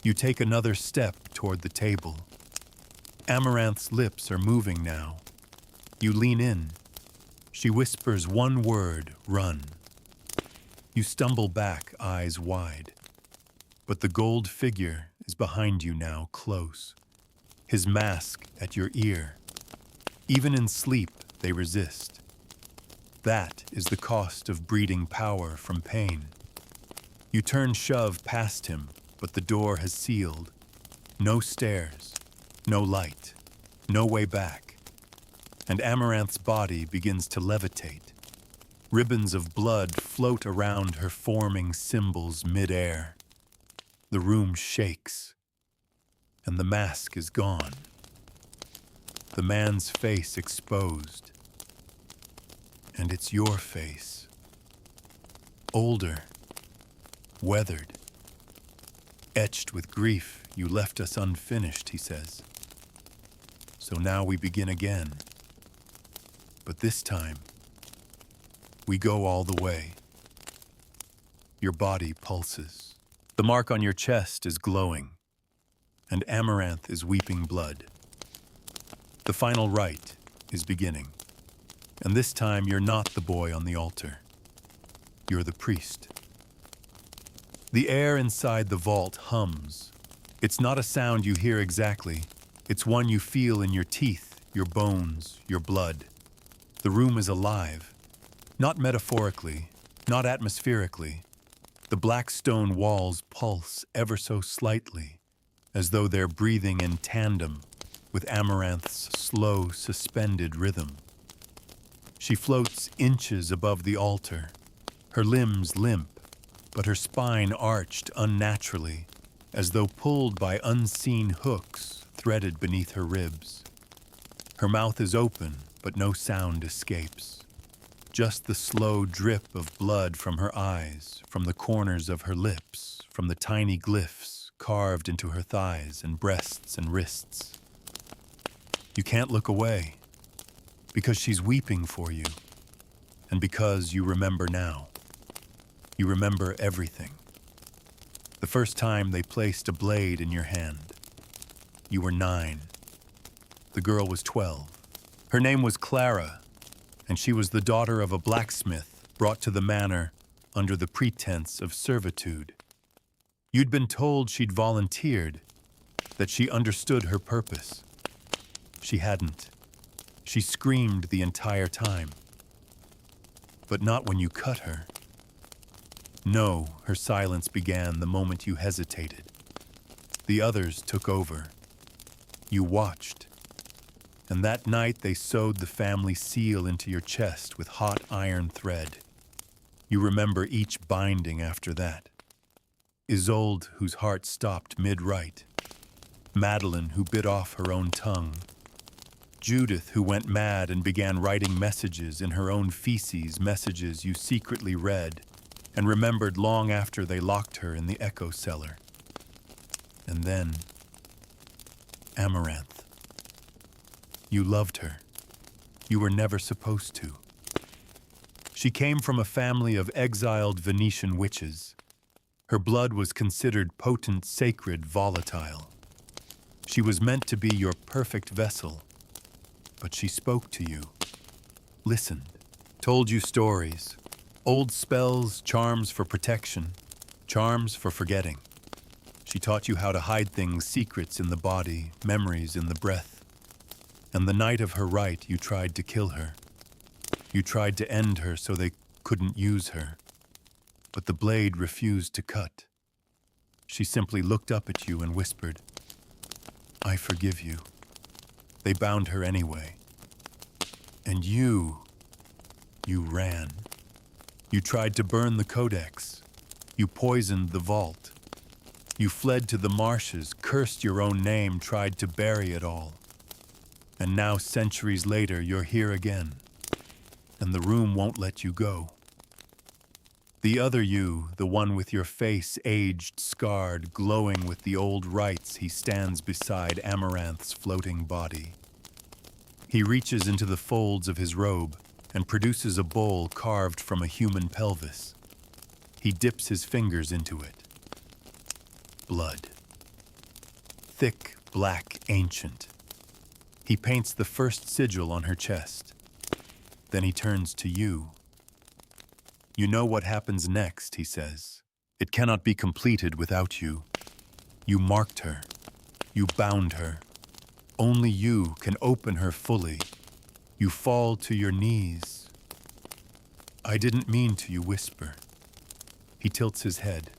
You take another step toward the table. Amaranth's lips are moving now. You lean in. She whispers one word, run. You stumble back, eyes wide. But the gold figure is behind you now, close. His mask at your ear. Even in sleep, they resist. That is the cost of breeding power from pain. You turn, shove past him, but the door has sealed. No stairs, no light, no way back. And Amaranth's body begins to levitate. Ribbons of blood float around her, forming symbols mid-air. The room shakes, and the mask is gone. The man's face exposed. And it's your face. Older, weathered, etched with grief. You left us unfinished, he says. So now we begin again. But this time, we go all the way. Your body pulses. The mark on your chest is glowing, and Amaranth is weeping blood. The final rite is beginning, and this time you're not the boy on the altar. You're the priest. The air inside the vault hums. It's not a sound you hear exactly. It's one you feel in your teeth, your bones, your blood. The room is alive, not metaphorically, not atmospherically. The black stone walls pulse ever so slightly, as though they're breathing in tandem with Amaranth's slow, suspended rhythm. She floats inches above the altar, her limbs limp, but her spine arched unnaturally, as though pulled by unseen hooks threaded beneath her ribs. Her mouth is open, but no sound escapes. Just the slow drip of blood from her eyes, from the corners of her lips, from the tiny glyphs carved into her thighs and breasts and wrists. You can't look away, because she's weeping for you, and because you remember now. You remember everything. The first time they placed a blade in your hand. You were 9. The girl was 12. Her name was Clara, and she was the daughter of a blacksmith brought to the manor under the pretense of servitude. You'd been told she'd volunteered, that she understood her purpose. She hadn't. She screamed the entire time. But not when you cut her. No, her silence began the moment you hesitated. The others took over. You watched. And that night they sewed the family seal into your chest with hot iron thread. You remember each binding after that. Isolde, whose heart stopped mid-rite. Madeline, who bit off her own tongue. Judith, who went mad and began writing messages in her own feces, messages you secretly read and remembered long after they locked her in the echo cellar. And then, Amaranth. You loved her. You were never supposed to. She came from a family of exiled Venetian witches. Her blood was considered potent, sacred, volatile. She was meant to be your perfect vessel. But she spoke to you, listened, told you stories, old spells, charms for protection, charms for forgetting. She taught you how to hide things, secrets in the body, memories in the breath. And the night of her rite, you tried to kill her. You tried to end her so they couldn't use her. But the blade refused to cut. She simply looked up at you and whispered, "I forgive you." They bound her anyway. And you ran. You tried to burn the codex. You poisoned the vault. You fled to the marshes, cursed your own name, tried to bury it all. And now, centuries later, you're here again. And the room won't let you go. The other you, the one with your face aged, scarred, glowing with the old rites, he stands beside Amaranth's floating body. He reaches into the folds of his robe and produces a bowl carved from a human pelvis. He dips his fingers into it. Blood. Thick, black, ancient. He paints the first sigil on her chest. Then he turns to you. You know what happens next, he says. It cannot be completed without you. You marked her. You bound her. Only you can open her fully. You fall to your knees. I didn't mean to, you whisper. He tilts his head.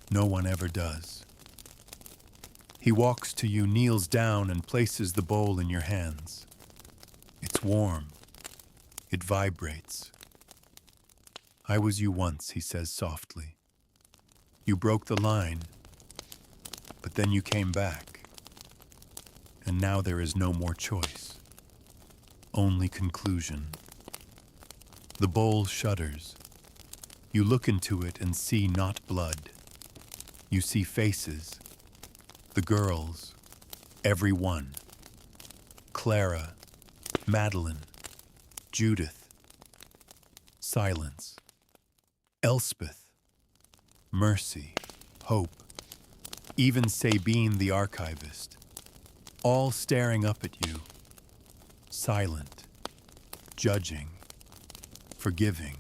No one ever does. He walks to you, kneels down, and places the bowl in your hands. It's warm. It vibrates. I was you once, he says softly. You broke the line, but then you came back. And now there is no more choice. Only conclusion. The bowl shudders. You look into it and see not blood. You see faces. The girls. Every one. Clara. Madeline. Judith. Silence. Elspeth. Mercy. Hope. Even Sabine the archivist. All staring up at you. Silent. Judging. Forgiving.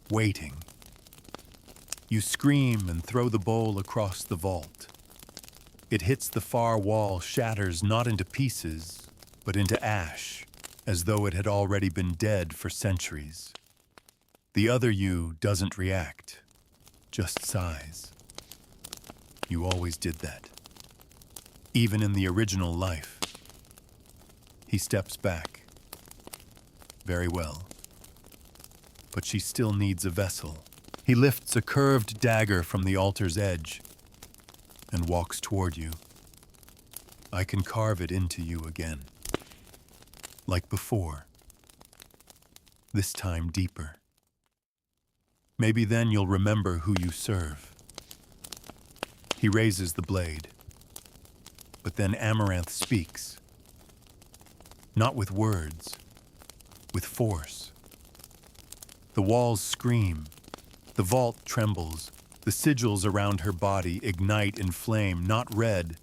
Waiting. You scream and throw the bowl across the vault. It hits the far wall, shatters not into pieces, but into ash, as though it had already been dead for centuries. The other you doesn't react, just sighs. You always did that. Even in the original life. He steps back. Very well. But she still needs a vessel. He lifts a curved dagger from the altar's edge and walks toward you. I can carve it into you again. Like before. This time deeper. Maybe then you'll remember who you serve. He raises the blade. But then Amaranth speaks. Not with words, with force. The walls scream. The vault trembles. The sigils around her body ignite in flame, not red,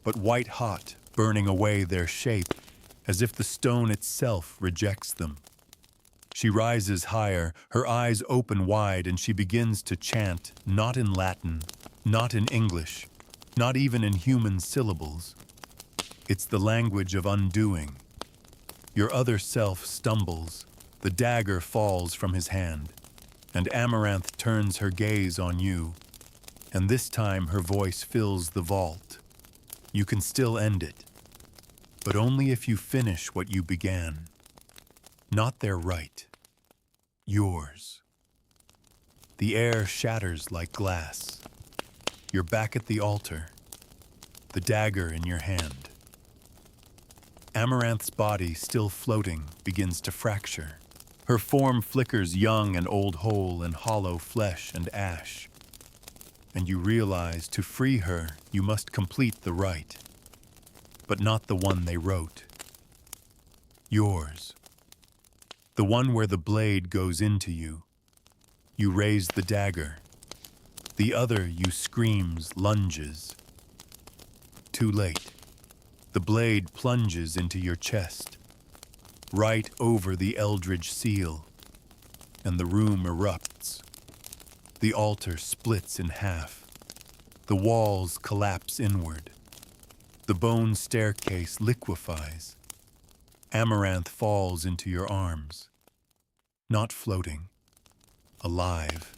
but white hot, burning away their shape, as if the stone itself rejects them. She rises higher, her eyes open wide, and she begins to chant, not in Latin, not in English, not even in human syllables. It's the language of undoing. Your other self stumbles. The dagger falls from his hand, and Amaranth turns her gaze on you, and this time her voice fills the vault. You can still end it, but only if you finish what you began. Not their right, yours. The air shatters like glass. You're back at the altar, the dagger in your hand. Amaranth's body, still floating, begins to fracture. Her form flickers young and old whole in hollow flesh and ash. And you realize to free her, you must complete the rite, but not the one they wrote. Yours. The one where the blade goes into you. You raise the dagger. The other you screams, lunges. Too late. The blade plunges into your chest, right over the Eldridge seal, and the room erupts. The altar splits in half. The walls collapse inward. The bone staircase liquefies. Amaranth falls into your arms. Not floating. Alive.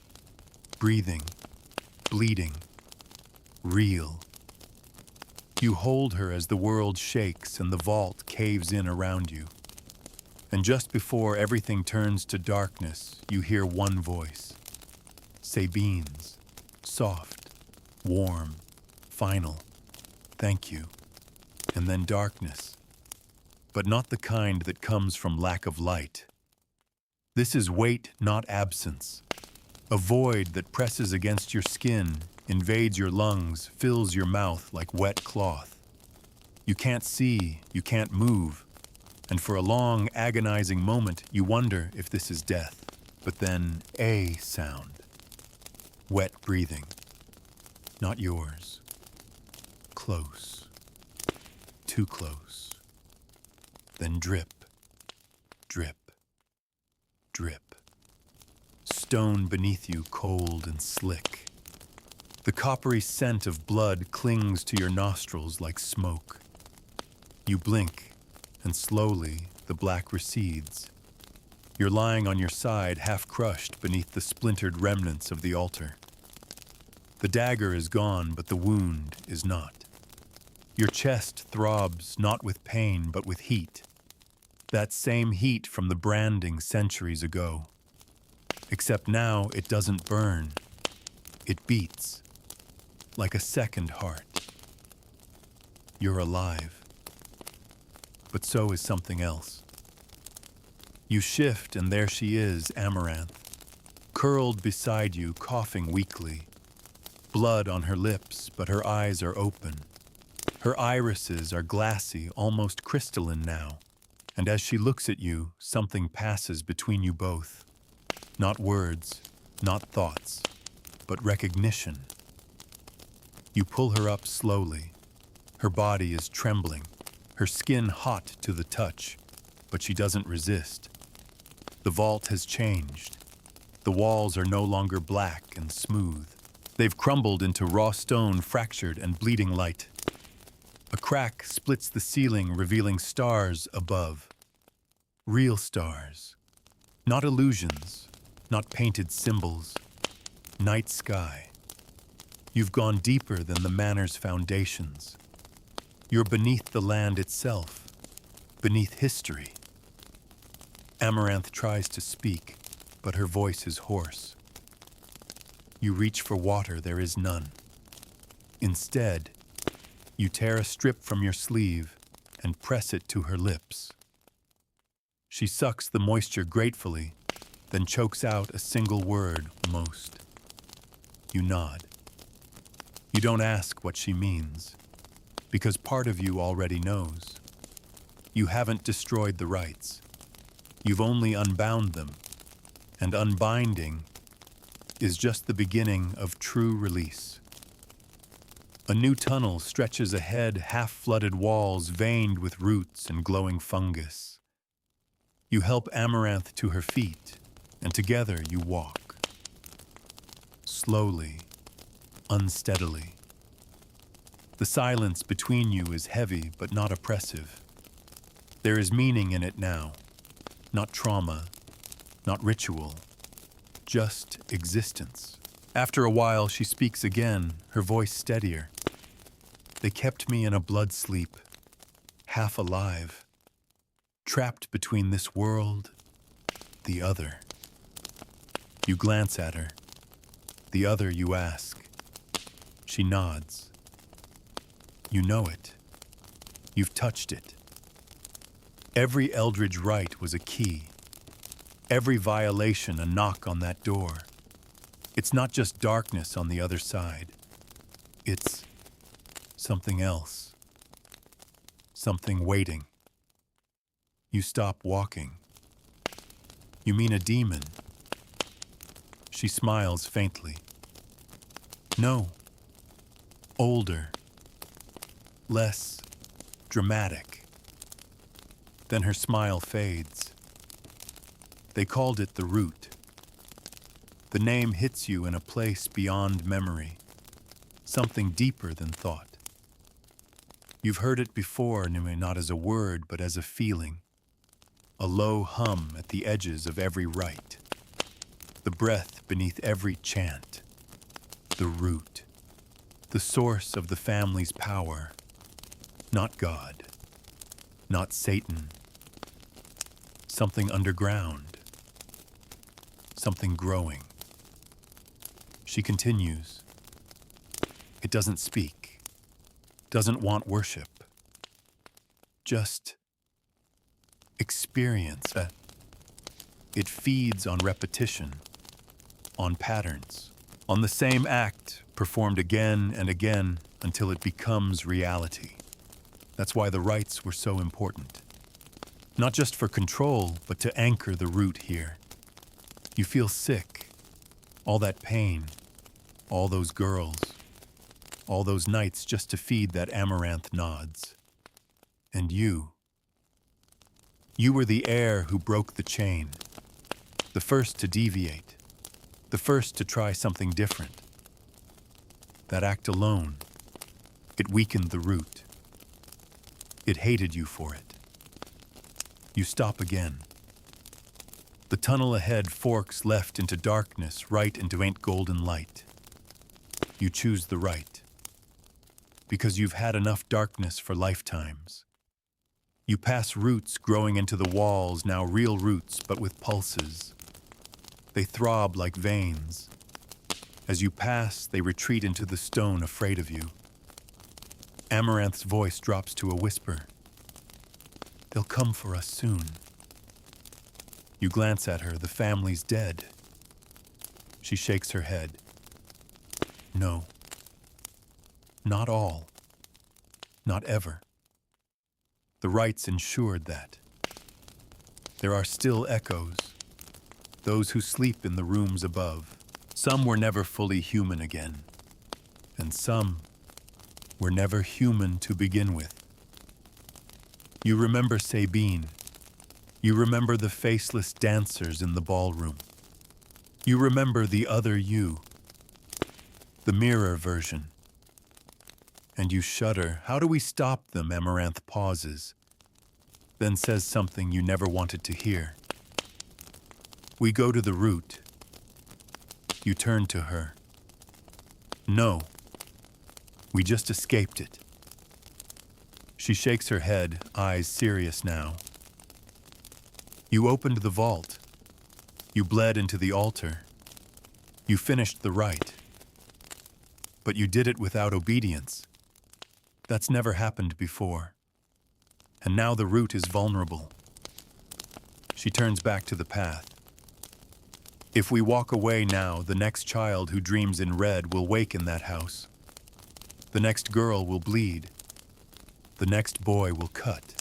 Breathing. Bleeding. Real. You hold her as the world shakes and the vault caves in around you. And just before everything turns to darkness, you hear one voice. Sabine's. Soft, warm, final. Thank you. And then darkness. But not the kind that comes from lack of light. This is weight, not absence. A void that presses against your skin, invades your lungs, fills your mouth like wet cloth. You can't see, you can't move, and for a long, agonizing moment, you wonder if this is death. But then a sound. Wet breathing. Not yours. Close. Too close. Then drip. Drip. Drip. Stone beneath you, cold and slick. The coppery scent of blood clings to your nostrils like smoke. You blink, and slowly the black recedes. You're lying on your side, half crushed beneath the splintered remnants of the altar. The dagger is gone, but the wound is not. Your chest throbs not with pain, but with heat. That same heat from the branding centuries ago. Except now it doesn't burn. It beats. Like a second heart. You're alive. But so is something else. You shift and there she is, Amaranth. Curled beside you, coughing weakly. Blood on her lips, but her eyes are open. Her irises are glassy, almost crystalline now. And as she looks at you, something passes between you both. Not words, not thoughts, but recognition. You pull her up slowly. Her body is trembling, her skin hot to the touch, but she doesn't resist. The vault has changed. The walls are no longer black and smooth. They've crumbled into raw stone, fractured and bleeding light. A crack splits the ceiling, revealing stars above. Real stars. Not illusions, not painted symbols. Night sky. You've gone deeper than the manor's foundations. You're beneath the land itself, beneath history. Amaranth tries to speak, but her voice is hoarse. You reach for water, there is none. Instead, you tear a strip from your sleeve and press it to her lips. She sucks the moisture gratefully, then chokes out a single word, most. You nod. You don't ask what she means, because part of you already knows. You haven't destroyed the rites. You've only unbound them, and unbinding is just the beginning of true release. A new tunnel stretches ahead, half-flooded walls veined with roots and glowing fungus. You help Amaranth to her feet, and together you walk. Slowly, unsteadily. The silence between you is heavy but not oppressive. There is meaning in it now, not trauma, not ritual, just existence. After a while, she speaks again, her voice steadier. They kept me in a blood sleep, half alive, trapped between this world, the other. You glance at her. The other, you ask. She nods. You know it. You've touched it. Every Eldridge rite was a key. Every violation a knock on that door. It's not just darkness on the other side. It's something else. Something waiting. You stop walking. You mean a demon? She smiles faintly. No. Older. Less dramatic. Then her smile fades. They called it the root. The name hits you in a place beyond memory, something deeper than thought. You've heard it before, not as a word, but as a feeling, a low hum at the edges of every rite, the breath beneath every chant, the root, the source of the family's power, Not God, not Satan. Something underground, something growing. She continues. It doesn't speak, doesn't want worship. Just experience that. It feeds on repetition, on patterns, on the same act performed again and again until it becomes reality. That's why the rites were so important. Not just for control, but to anchor the root here. You feel sick, all that pain, all those girls, all those nights just to feed that amaranth nods. And you were the heir who broke the chain, the first to deviate, the first to try something different. That act alone, it weakened the root. It hated you for it. You stop again. The tunnel ahead forks left into darkness, right into ain't golden light. You choose the right, because you've had enough darkness for lifetimes. You pass roots growing into the walls, now real roots, but with pulses. They throb like veins. As you pass, they retreat into the stone, afraid of you. Amaranth's voice drops to a whisper. They'll come for us soon. You glance at her, the family's dead. She shakes her head. No. Not all. Not ever. The rites ensured that. There are still echoes, those who sleep in the rooms above. Some were never fully human again, and some were never human to begin with. You remember Sabine. You remember the faceless dancers in the ballroom. You remember the other you, the mirror version. And you shudder. How do we stop them? Amaranth pauses, then says something you never wanted to hear. We go to the root. You turn to her. No, we just escaped it. She shakes her head, eyes serious now. You opened the vault. You bled into the altar. You finished the rite. But you did it without obedience. That's never happened before. And now the root is vulnerable. She turns back to the path. If we walk away now, the next child who dreams in red will wake in that house. The next girl will bleed. The next boy will cut.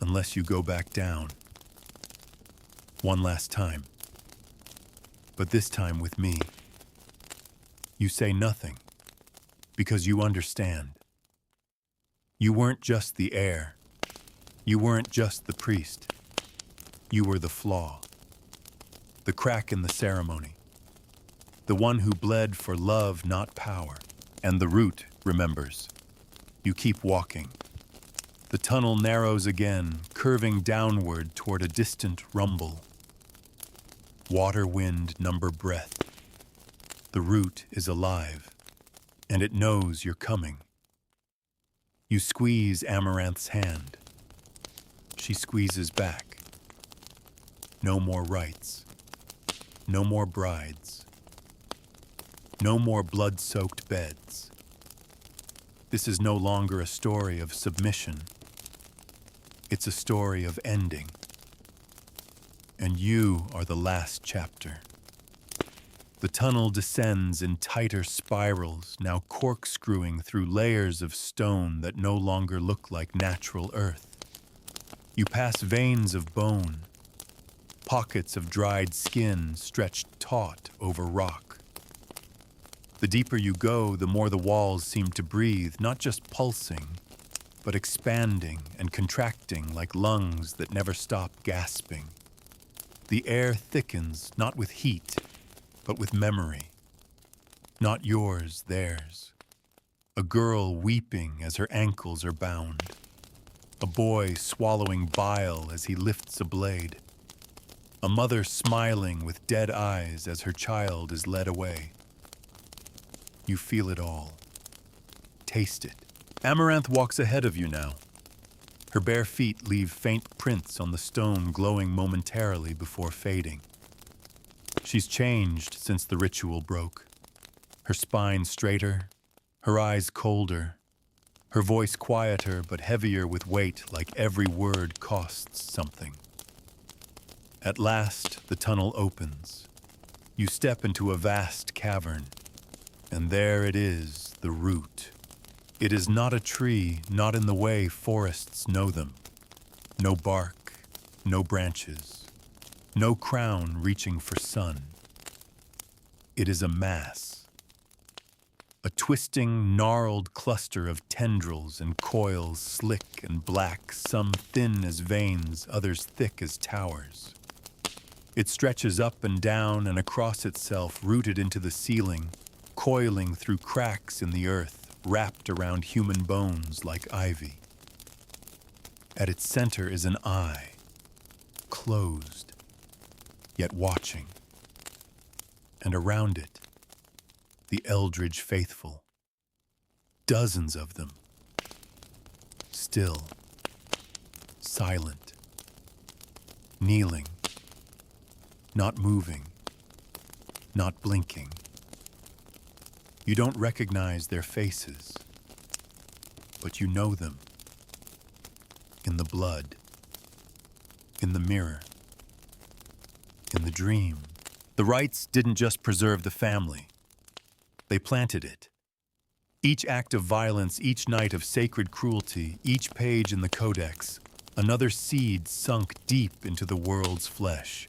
Unless you go back down. One last time. But this time with me. You say nothing, because you understand. You weren't just the heir. You weren't just the priest. You were the flaw. The crack in the ceremony. The one who bled for love, not power. And the root remembers. You keep walking. The tunnel narrows again, curving downward toward a distant rumble. Water, wind, number breath. The root is alive, and it knows you're coming. You squeeze Amaranth's hand. She squeezes back. No more rites. No more brides. No more blood-soaked beds. This is no longer a story of submission. It's a story of ending. And you are the last chapter. The tunnel descends in tighter spirals, now corkscrewing through layers of stone that no longer look like natural earth. You pass veins of bone, pockets of dried skin stretched taut over rock. The deeper you go, the more the walls seem to breathe, not just pulsing, but expanding and contracting like lungs that never stop gasping. The air thickens, not with heat, but with memory. Not yours, theirs. A girl weeping as her ankles are bound. A boy swallowing bile as he lifts a blade. A mother smiling with dead eyes as her child is led away. You feel it all. Taste it. Amaranth walks ahead of you now. Her bare feet leave faint prints on the stone glowing momentarily before fading. She's changed since the ritual broke. Her spine straighter, her eyes colder, her voice quieter but heavier with weight, like every word costs something. At last, the tunnel opens. You step into a vast cavern, and there it is, the root. It is not a tree, not in the way forests know them. No bark, no branches, no crown reaching for sun. It is a mass. A twisting, gnarled cluster of tendrils and coils, slick and black, some thin as veins, others thick as towers. It stretches up and down and across itself, rooted into the ceiling, coiling through cracks in the earth, wrapped around human bones like ivy. At its center is an eye, closed, yet watching. And around it, the Eldridge faithful. Dozens of them. Still, silent, kneeling, not moving, not blinking. You don't recognize their faces, but you know them. In the blood, in the mirror, in the dream. The rites didn't just preserve the family. They planted it. Each act of violence, each night of sacred cruelty, each page in the codex, another seed sunk deep into the world's flesh.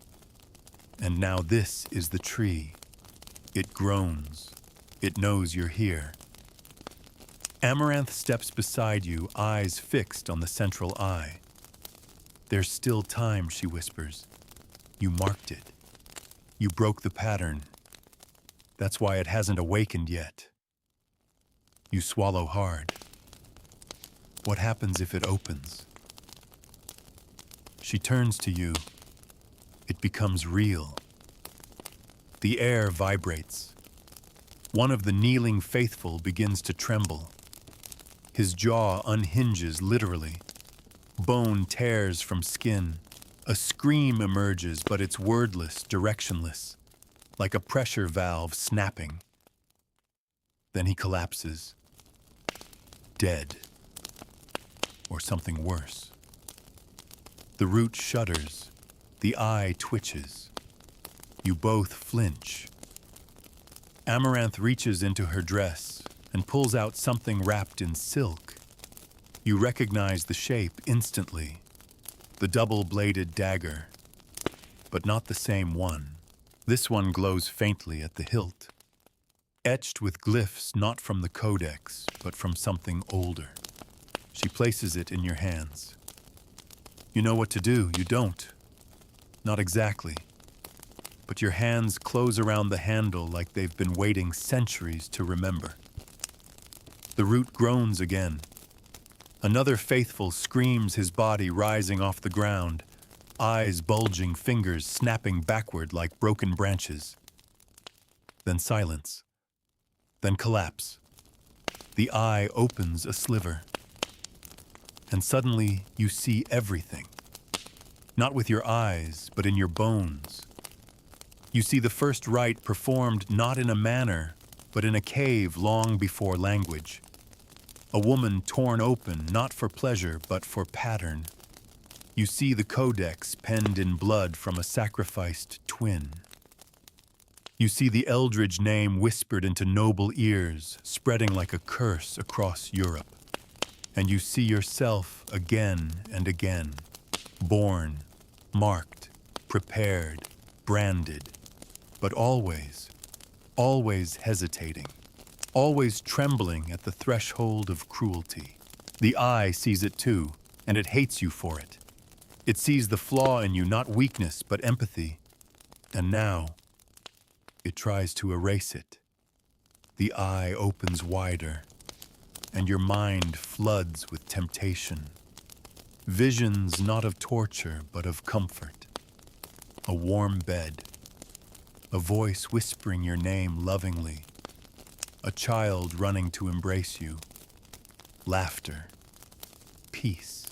And now this is the tree. It groans. It knows you're here. Amaranth steps beside you, eyes fixed on the central eye. There's still time, she whispers. You marked it. You broke the pattern. That's why it hasn't awakened yet. You swallow hard. What happens if it opens? She turns to you. It becomes real. The air vibrates. One of the kneeling faithful begins to tremble. His jaw unhinges literally. Bone tears from skin. A scream emerges, but it's wordless, directionless, like a pressure valve snapping. Then he collapses. Dead. Or something worse. The root shudders. The eye twitches. You both flinch. Amaranth reaches into her dress and pulls out something wrapped in silk. You recognize the shape instantly. The double-bladed dagger, but not the same one. This one glows faintly at the hilt, etched with glyphs not from the codex, but from something older. She places it in your hands. You know what to do, you don't. Not exactly. But your hands close around the handle like they've been waiting centuries to remember. The root groans again. Another faithful screams, his body rising off the ground, eyes bulging, fingers snapping backward like broken branches. Then silence. Then collapse. The eye opens a sliver. And suddenly you see everything. Not with your eyes, but in your bones. You see the first rite performed not in a manor, but in a cave long before language. A woman torn open, not for pleasure, but for pattern. You see the codex penned in blood from a sacrificed twin. You see the Eldridge name whispered into noble ears, spreading like a curse across Europe. And you see yourself again and again, born, marked, prepared, branded, but always, always hesitating. Always trembling at the threshold of cruelty. The eye sees it too, and it hates you for it. It sees the flaw in you, not weakness, but empathy. And now, it tries to erase it. The eye opens wider, and your mind floods with temptation. Visions not of torture, but of comfort. A warm bed. A voice whispering your name lovingly. A child running to embrace you. laughter, peace.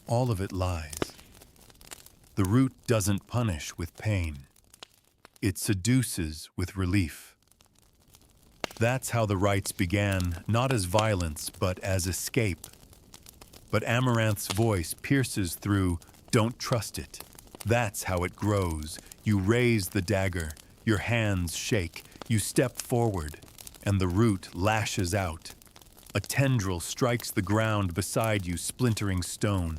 All of it lies. The root doesn't punish with pain. It seduces with relief. That's how the rites began, not as violence, but as escape. But Amaranth's voice pierces through, "Don't trust it." That's how it grows. You raise the dagger, your hands shake, you step forward, and the root lashes out. A tendril strikes the ground beside you, splintering stone.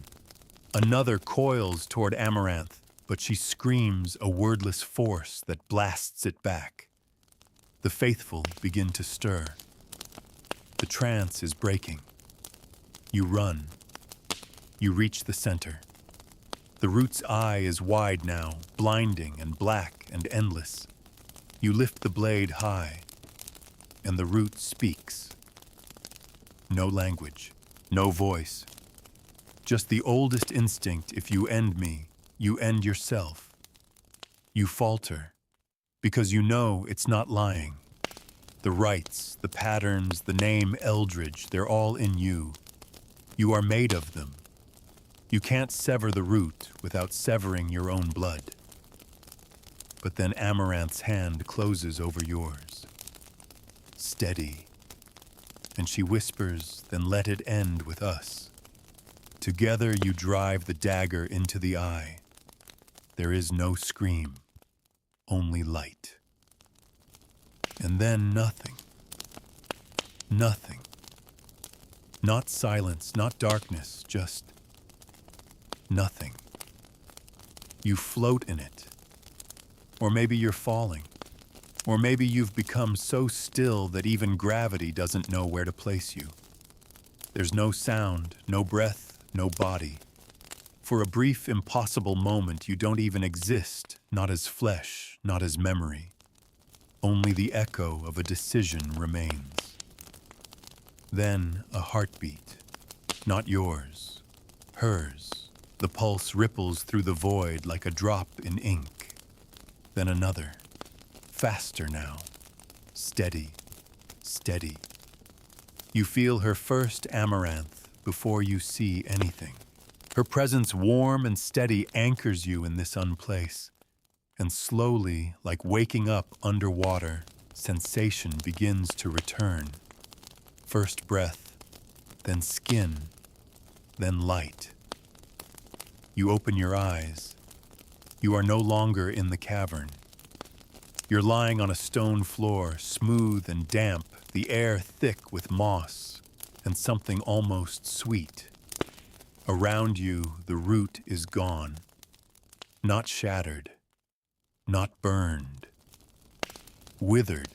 Another coils toward Amaranth, but she screams a wordless force that blasts it back. The faithful begin to stir. The trance is breaking. You run. You reach the center. The root's eye is wide now, blinding and black and endless. You lift the blade high, and the root speaks. No language, no voice. Just the oldest instinct: if you end me, you end yourself. You falter, because you know it's not lying. The rites, the patterns, the name Eldridge, they're all in you. You are made of them. You can't sever the root without severing your own blood. But then Amaranth's hand closes over yours. Steady. And she whispers, "Then let it end with us." Together you drive the dagger into the eye. There is no scream, only light. And then nothing. Nothing. Not silence, not darkness, just nothing. You float in it. Or maybe you're falling. Or maybe you've become so still that even gravity doesn't know where to place you. There's no sound, no breath, no body. For a brief, impossible moment, you don't even exist, not as flesh, not as memory. Only the echo of a decision remains. Then a heartbeat, not yours, hers. The pulse ripples through the void like a drop in ink. Then another, faster now, steady, steady. You feel her first Amaranth before you see anything. Her presence, warm and steady, anchors you in this unplace. And slowly, like waking up underwater, sensation begins to return. First breath, then skin, then light. You open your eyes. You are no longer in the cavern. You're lying on a stone floor, smooth and damp, the air thick with moss and something almost sweet. Around you, the root is gone. Not shattered. Not burned. Withered.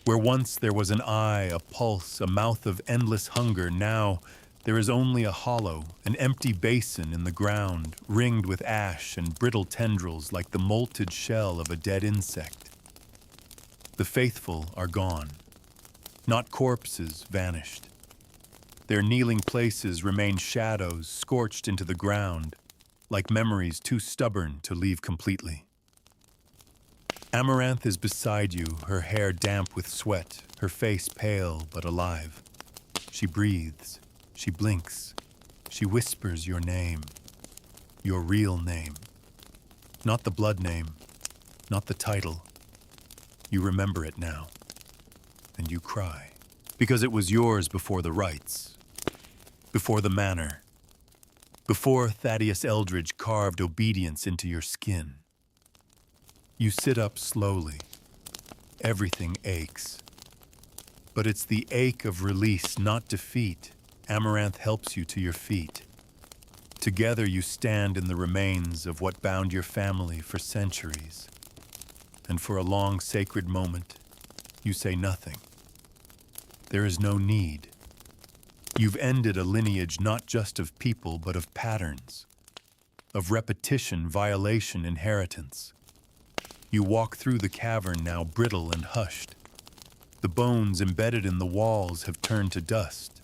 Where once there was an eye, a pulse, a mouth of endless hunger, now there is only a hollow, an empty basin in the ground, ringed with ash and brittle tendrils like the molted shell of a dead insect. The faithful are gone. Not corpses vanished. Their kneeling places remain shadows scorched into the ground, like memories too stubborn to leave completely. Amaranth is beside you, her hair damp with sweat, her face pale but alive. She breathes, she blinks, she whispers your name, your real name. Not the blood name, not the title. You remember it now, and you cry, because it was yours before the rites, before the manor, before Thaddeus Eldridge carved obedience into your skin. You sit up slowly. Everything aches. But it's the ache of release, not defeat. Amaranth helps you to your feet. Together you stand in the remains of what bound your family for centuries. And for a long sacred moment, you say nothing. There is no need. You've ended a lineage not just of people, but of patterns, of repetition, violation, inheritance. You walk through the cavern now brittle and hushed. The bones embedded in the walls have turned to dust.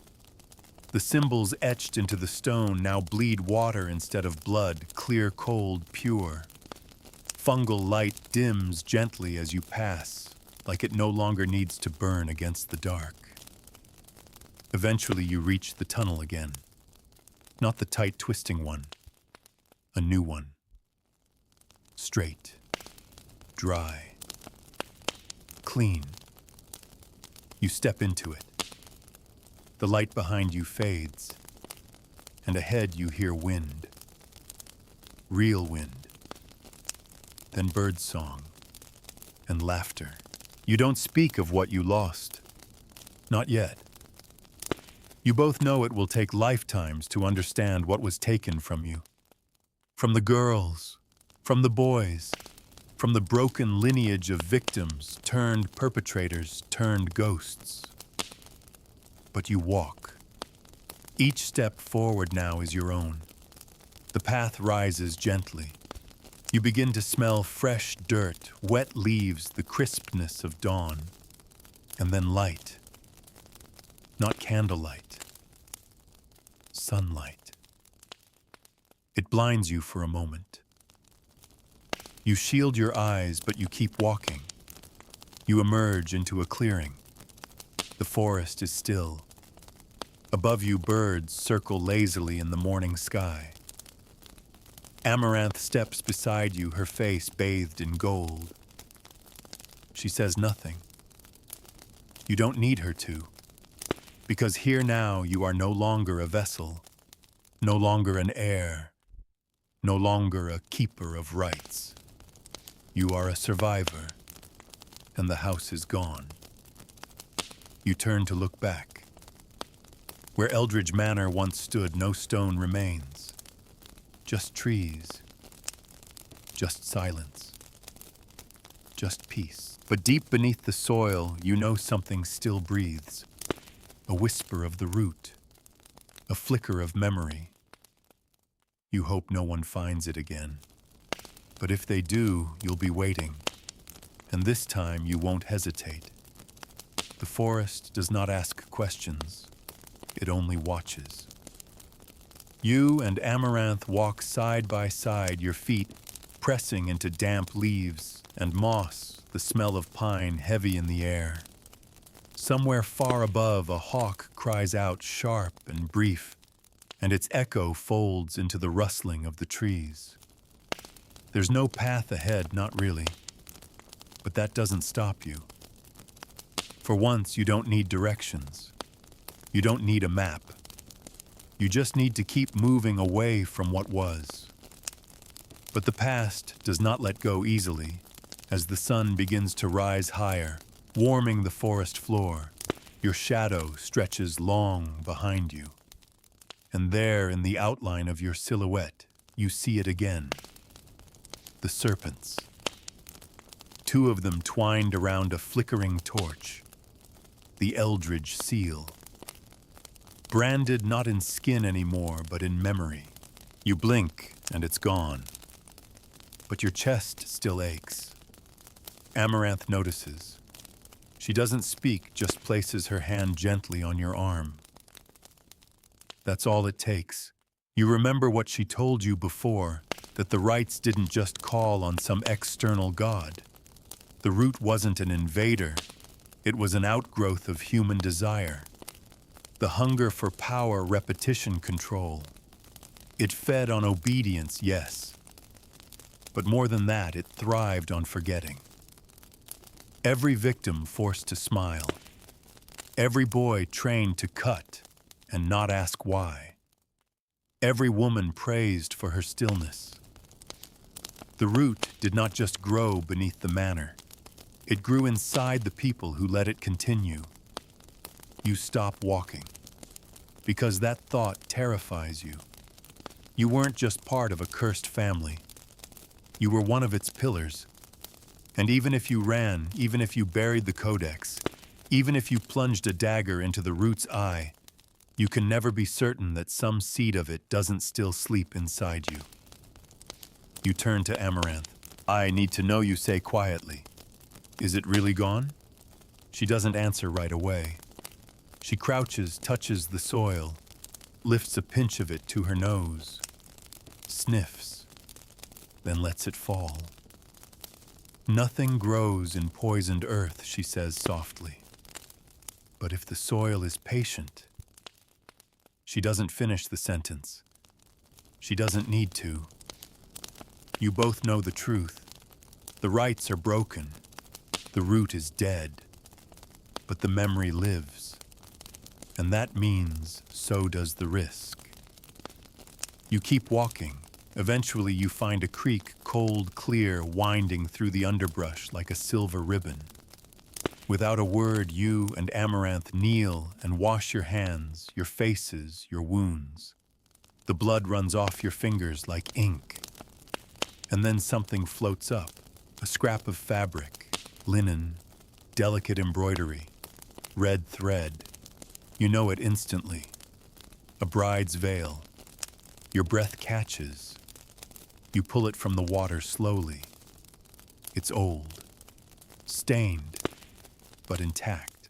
The symbols etched into the stone now bleed water instead of blood, clear, cold, pure. Fungal light dims gently as you pass, like it no longer needs to burn against the dark. Eventually you reach the tunnel again. Not the tight, twisting one. A new one. Straight. Dry. Clean. You step into it. The light behind you fades, and ahead you hear wind. Real wind. Then birdsong and laughter. You don't speak of what you lost. Not yet. You both know it will take lifetimes to understand what was taken from you. From the girls, from the boys, from the broken lineage of victims turned perpetrators turned ghosts. But you walk. Each step forward now is your own. The path rises gently. You begin to smell fresh dirt, wet leaves, the crispness of dawn. And then light. Not candlelight. Sunlight. It blinds you for a moment. You shield your eyes, but you keep walking. You emerge into a clearing. The forest is still. Above you, birds circle lazily in the morning sky. Amaranth steps beside you, her face bathed in gold. She says nothing. You don't need her to, because here now you are no longer a vessel, no longer an heir, no longer a keeper of rights. You are a survivor, and the house is gone. You turn to look back. Where Eldridge Manor once stood, no stone remains. Just trees. Just silence. Just peace. But deep beneath the soil, you know something still breathes. A whisper of the root. A flicker of memory. You hope no one finds it again. But if they do, you'll be waiting. And this time you won't hesitate. The forest does not ask questions. It only watches. You and Amaranth walk side by side, your feet pressing into damp leaves and moss, the smell of pine heavy in the air. Somewhere far above, a hawk cries out sharp and brief, and its echo folds into the rustling of the trees. There's no path ahead, not really, but that doesn't stop you. For once, you don't need directions. You don't need a map. You just need to keep moving away from what was. But the past does not let go easily as the sun begins to rise higher, warming the forest floor. Your shadow stretches long behind you. And there, in the outline of your silhouette, you see it again. The serpents. 2 of them twined around a flickering torch. The Eldridge seal. Branded not in skin anymore, but in memory. You blink, and it's gone. But your chest still aches. Amaranth notices. She doesn't speak, just places her hand gently on your arm. That's all it takes. You remember what she told you before, that the rites didn't just call on some external god. The root wasn't an invader. It was an outgrowth of human desire. The hunger for power, repetition, control. It fed on obedience, yes. But more than that, it thrived on forgetting. Every victim forced to smile. Every boy trained to cut and not ask why. Every woman praised for her stillness. The root did not just grow beneath the manor. It grew inside the people who let it continue. You stop walking, because that thought terrifies you. You weren't just part of a cursed family. You were one of its pillars. And even if you ran, even if you buried the codex, even if you plunged a dagger into the root's eye, you can never be certain that some seed of it doesn't still sleep inside you. You turn to Amaranth. I need to know, you say quietly. Is it really gone? She doesn't answer right away. She crouches, touches the soil, lifts a pinch of it to her nose, sniffs, then lets it fall. Nothing grows in poisoned earth, she says softly. But if the soil is patient, She doesn't finish the sentence. She doesn't need to. You both know the truth. The rights are broken. The root is dead. But the memory lives. And that means so does the risk. You keep walking. Eventually you find a creek, cold, clear, winding through the underbrush like a silver ribbon. Without a word, you and Amaranth kneel and wash your hands, your faces, your wounds. The blood runs off your fingers like ink. And then something floats up, a scrap of fabric, linen, delicate embroidery, red thread. You know it instantly. A bride's veil. Your breath catches. You pull it from the water slowly. It's old, stained, but intact.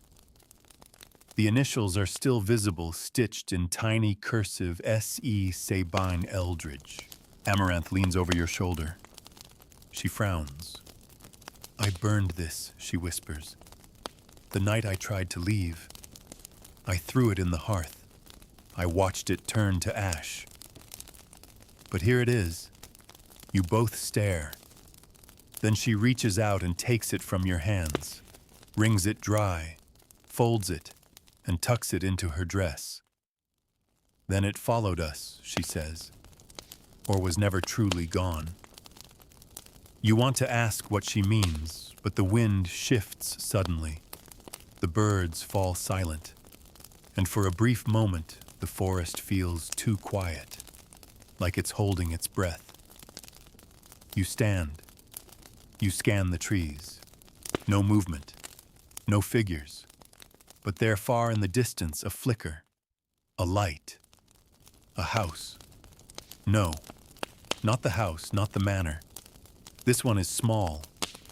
The initials are still visible, stitched in tiny cursive S.E. Sabine Eldridge. Amaranth leans over your shoulder. She frowns. I burned this, she whispers. The night I tried to leave, I threw it in the hearth. I watched it turn to ash. But here it is. You both stare. Then she reaches out and takes it from your hands, wrings it dry, folds it, and tucks it into her dress. Then it followed us, she says, or was never truly gone. You want to ask what she means, but the wind shifts suddenly. The birds fall silent, and for a brief moment, the forest feels too quiet, like it's holding its breath. You stand. You scan the trees. No movement. No figures. But there far in the distance, a flicker. A light. A house. No. Not the house, not the manor. This one is small,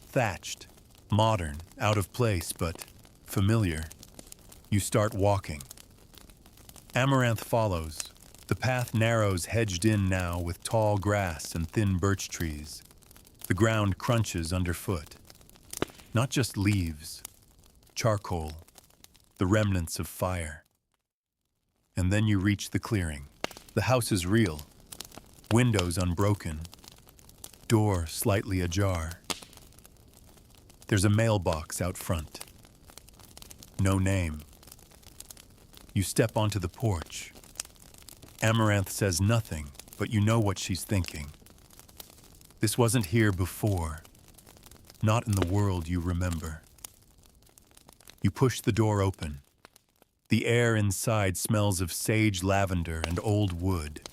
thatched, modern, out of place, but familiar. You start walking. Amaranth follows. The path narrows, hedged in now with tall grass and thin birch trees. The ground crunches underfoot. Not just leaves, charcoal, the remnants of fire. And then you reach the clearing. The house is real. Windows unbroken. Door slightly ajar. There's a mailbox out front. No name. You step onto the porch. Amaranth says nothing, but you know what she's thinking. This wasn't here before. Not in the world you remember. You push the door open. The air inside smells of sage lavender and old wood.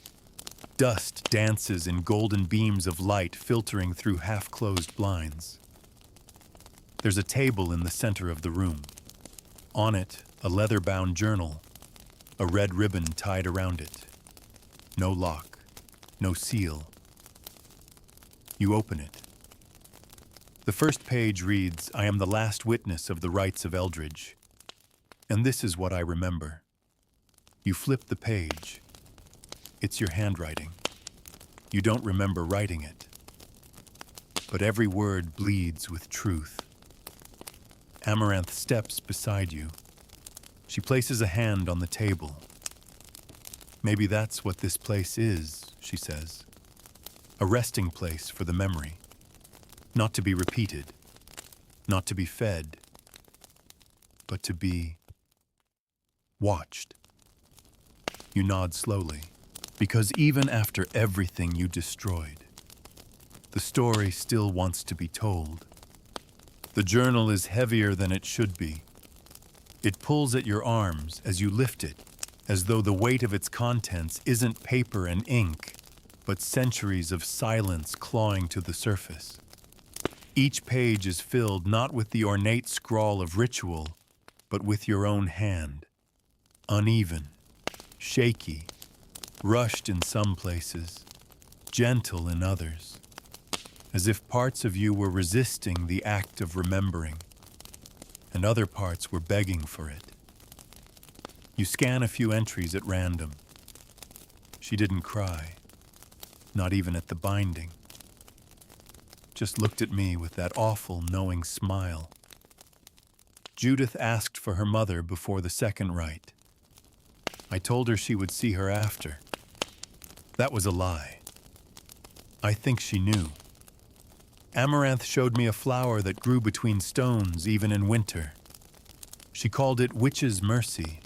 Dust dances in golden beams of light filtering through half-closed blinds. There's a table in the center of the room. On it, a leather-bound journal, a red ribbon tied around it. No lock, no seal. You open it. The first page reads, I am the last witness of the rights of Eldridge. And this is what I remember. You flip the page. It's your handwriting. You don't remember writing it. But every word bleeds with truth. Amaranth steps beside you. She places a hand on the table. Maybe that's what this place is, she says. A resting place for the memory. Not to be repeated. Not to be fed. But to be watched. You nod slowly, because even after everything you destroyed, the story still wants to be told. The journal is heavier than it should be. It pulls at your arms as you lift it, as though the weight of its contents isn't paper and ink, but centuries of silence clawing to the surface. Each page is filled not with the ornate scrawl of ritual, but with your own hand. Uneven, shaky, rushed in some places, gentle in others, as if parts of you were resisting the act of remembering, and other parts were begging for it. You scan a few entries at random. She didn't cry, not even at the binding. Just looked at me with that awful, knowing smile. Judith asked for her mother before the second rite. I told her she would see her after. That was a lie. I think she knew. Amaranth showed me a flower that grew between stones even in winter. She called it Witch's Mercy.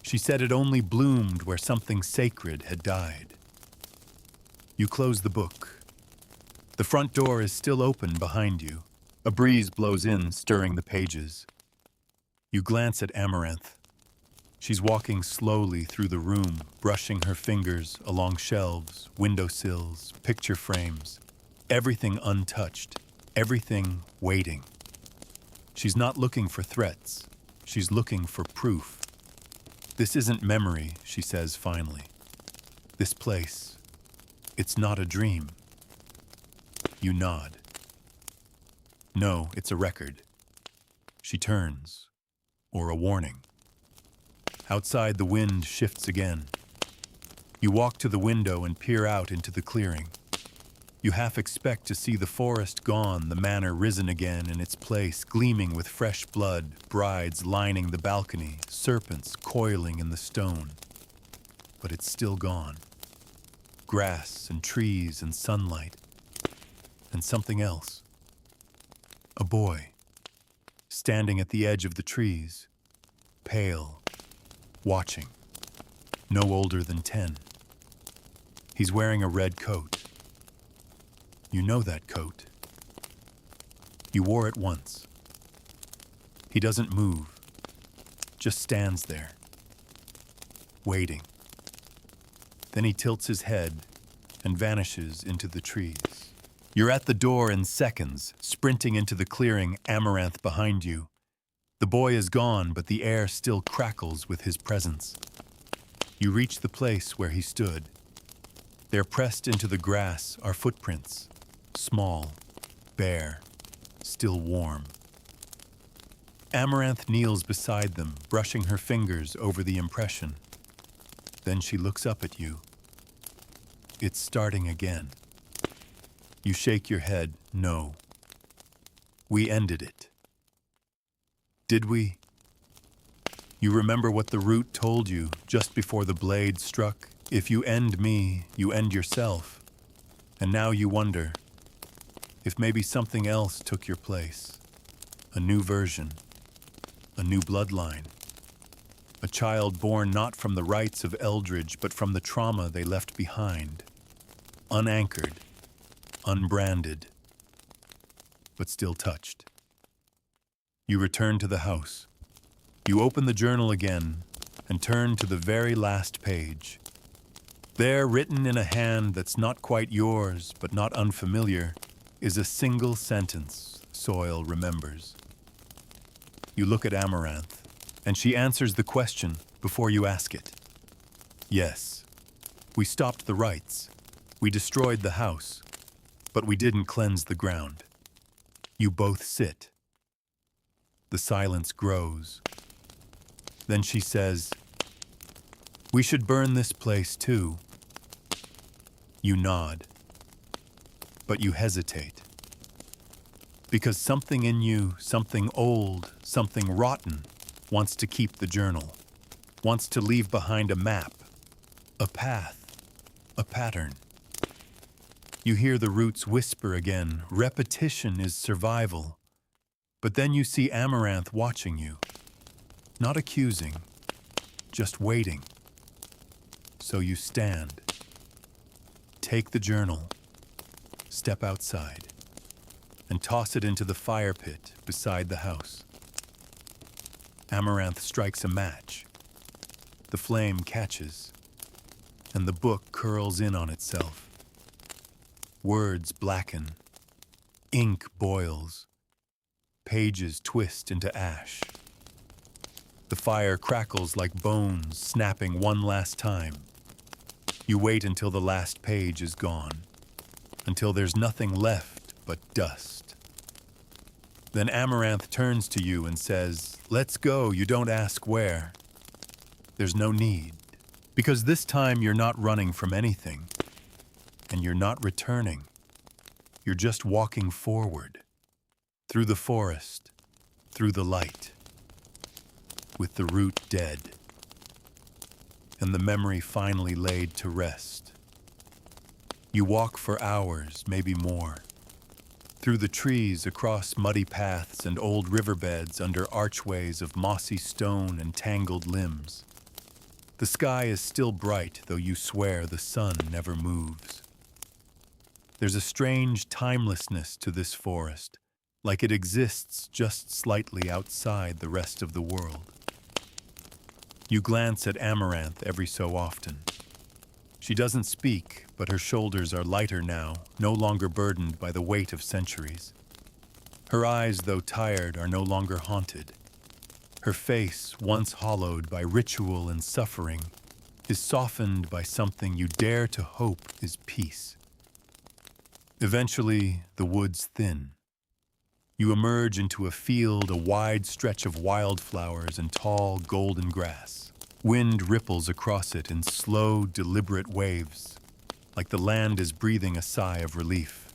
She said it only bloomed where something sacred had died. You close the book. The front door is still open behind you. A breeze blows in, stirring the pages. You glance at Amaranth. She's walking slowly through the room, brushing her fingers along shelves, windowsills, picture frames. Everything untouched, everything waiting. She's not looking for threats. She's looking for proof. This isn't memory, she says finally. This place, it's not a dream. You nod. No, it's a record. She turns, or a warning. Outside, the wind shifts again. You walk to the window and peer out into the clearing. You half expect to see the forest gone, the manor risen again in its place, gleaming with fresh blood, brides lining the balcony, serpents coiling in the stone. But it's still gone. Grass and trees and sunlight. And something else. A boy, standing at the edge of the trees, pale, watching, no older than 10. He's wearing a red coat. You know that coat. You wore it once. He doesn't move, just stands there, waiting. Then he tilts his head and vanishes into the trees. You're at the door in seconds, sprinting into the clearing, Amaranth behind you. The boy is gone, but the air still crackles with his presence. You reach the place where he stood. There pressed into the grass are footprints, small, bare, still warm. Amaranth kneels beside them, brushing her fingers over the impression. Then she looks up at you. It's starting again. You shake your head, no. We ended it. Did we? You remember what the root told you just before the blade struck? If you end me, you end yourself. And now you wonder if maybe something else took your place. A new version, a new bloodline. A child born not from the rites of Eldridge, but from the trauma they left behind. Unanchored, unbranded, but still touched. You return to the house. You open the journal again and turn to the very last page. There, written in a hand that's not quite yours, but not unfamiliar, is a single sentence Soil remembers. You look at Amaranth, and she answers the question before you ask it. Yes, we stopped the rites. We destroyed the house, but we didn't cleanse the ground. You both sit. The silence grows. Then she says, "We should burn this place too." You nod, but you hesitate. Because something in you, something old, something rotten, wants to keep the journal, wants to leave behind a map, a path, a pattern. You hear the roots whisper again, repetition is survival. But then you see Amaranth watching you, not accusing, just waiting. So you stand, take the journal, step outside, and toss it into the fire pit beside the house. Amaranth strikes a match. The flame catches, and the book curls in on itself. Words blacken, ink boils, pages twist into ash. The fire crackles like bones snapping one last time. You wait until the last page is gone, until there's nothing left but dust. Then Amaranth turns to you and says, "Let's go, you don't ask where." There's no need, because this time you're not running from anything. And you're not returning. You're just walking forward, through the forest, through the light, with the root dead. and the memory finally laid to rest. You walk for hours, maybe more, through the trees, across muddy paths and old riverbeds under archways of mossy stone and tangled limbs. The sky is still bright, though you swear the sun never moves. There's a strange timelessness to this forest, like it exists just slightly outside the rest of the world. You glance at Amaranth every so often. She doesn't speak, but her shoulders are lighter now, no longer burdened by the weight of centuries. Her eyes, though tired, are no longer haunted. Her face, once hollowed by ritual and suffering, is softened by something you dare to hope is peace. Eventually, the woods thin. You emerge into a field, a wide stretch of wildflowers and tall, golden grass. Wind ripples across it in slow, deliberate waves, like the land is breathing a sigh of relief.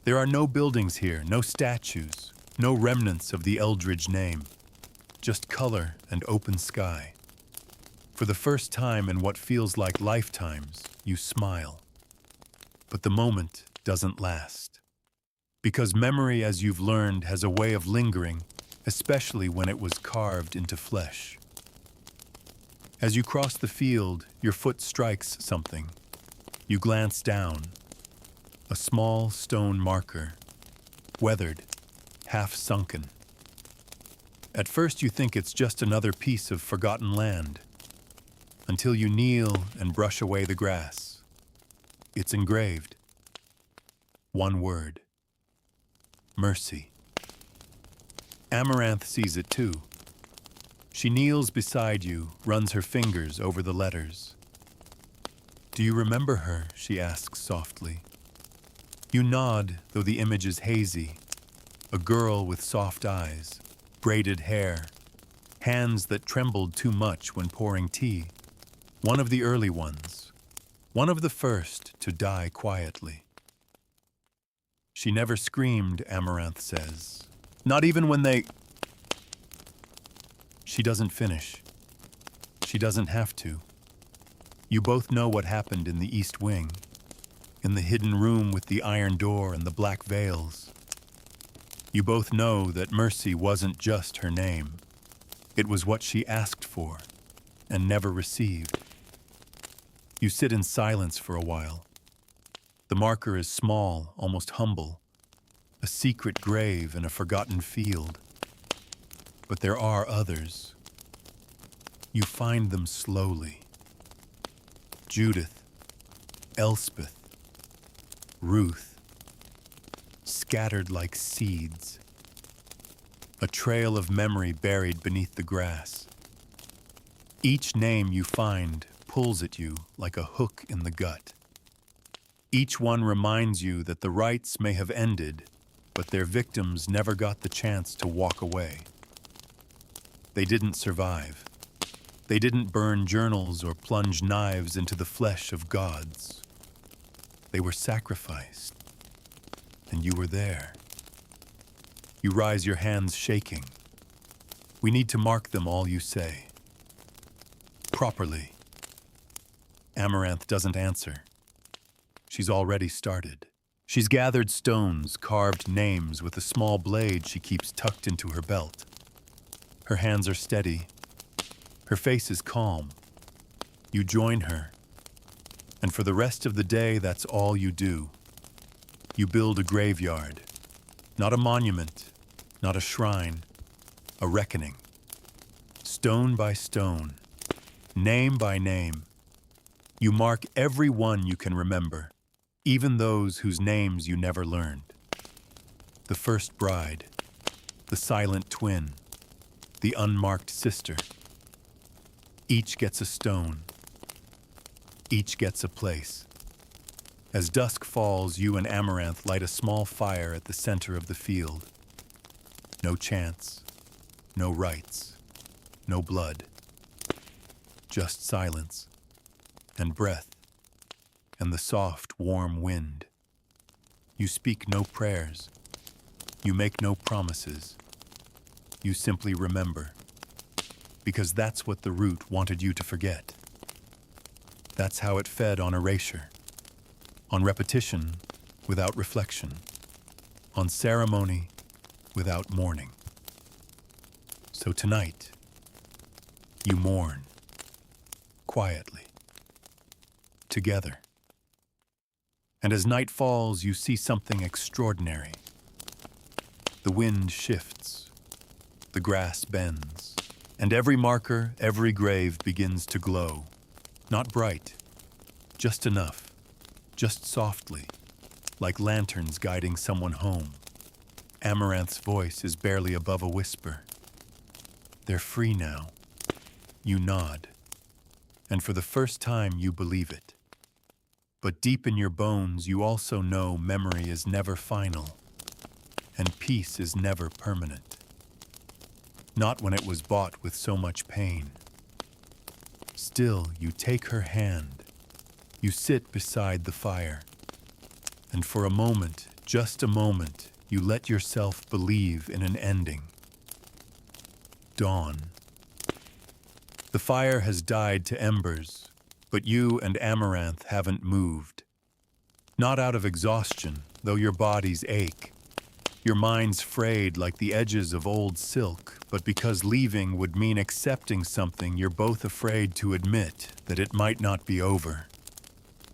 There are no buildings here, no statues, no remnants of the Eldridge name, just color and open sky. For the first time in what feels like lifetimes, you smile. But the moment doesn't last. Because memory, as you've learned, has a way of lingering, especially when it was carved into flesh. As you cross the field, your foot strikes something. You glance down. A small stone marker, weathered, half sunken. At first you think it's just another piece of forgotten land, until you kneel and brush away the grass. It's engraved. One word. Mercy. Amaranth sees it too. She kneels beside you, runs her fingers over the letters. "Do you remember her?" she asks softly. You nod, though the image is hazy. A girl with soft eyes, braided hair, hands that trembled too much when pouring tea. One of the early ones, one of the first to die quietly. She never screamed, Amaranth says. Not even when they... She doesn't finish. She doesn't have to. You both know what happened in the East Wing, in the hidden room with the iron door and the black veils. You both know that Mercy wasn't just her name. It was what she asked for and never received. You sit in silence for a while. The marker is small, almost humble, a secret grave in a forgotten field. But there are others. You find them slowly. Judith, Elspeth, Ruth, scattered like seeds. A trail of memory buried beneath the grass. Each name you find pulls at you like a hook in the gut. Each one reminds you that the rites may have ended, but their victims never got the chance to walk away. They didn't survive. They didn't burn journals or plunge knives into the flesh of gods. They were sacrificed, and you were there. You rise your hands shaking. We need to mark them, all you say. Properly. Amaranth doesn't answer. She's already started. She's gathered stones, carved names with a small blade she keeps tucked into her belt. Her hands are steady. Her face is calm. You join her. And for the rest of the day, that's all you do. You build a graveyard. Not a monument, not a shrine, a reckoning. Stone by stone, name by name. You mark every one you can remember, even those whose names you never learned. The first bride, the silent twin, the unmarked sister. Each gets a stone. Each gets a place. As dusk falls, you and Amaranth light a small fire at the center of the field. No chants, no rites, no blood. Just silence, and breath, and the soft, warm wind. You speak no prayers. You make no promises. You simply remember. because that's what the root wanted you to forget. That's how it fed on erasure, on repetition without reflection, on ceremony without mourning. So tonight, you mourn, quietly, together. And as night falls, you see something extraordinary. The wind shifts, the grass bends, and every marker, every grave begins to glow. Not bright, just enough, just softly, like lanterns guiding someone home. Amaranth's voice is barely above a whisper. They're free now. You nod, and for the first time you believe it. But deep in your bones, you also know memory is never final, and peace is never permanent. Not when it was bought with so much pain. Still, you take her hand. You sit beside the fire. And for a moment, just a moment, you let yourself believe in an ending. Dawn. The fire has died to embers, but you and Amaranth haven't moved. Not out of exhaustion, though your bodies ache. Your mind's frayed like the edges of old silk, but because leaving would mean accepting something you're both afraid to admit, that it might not be over.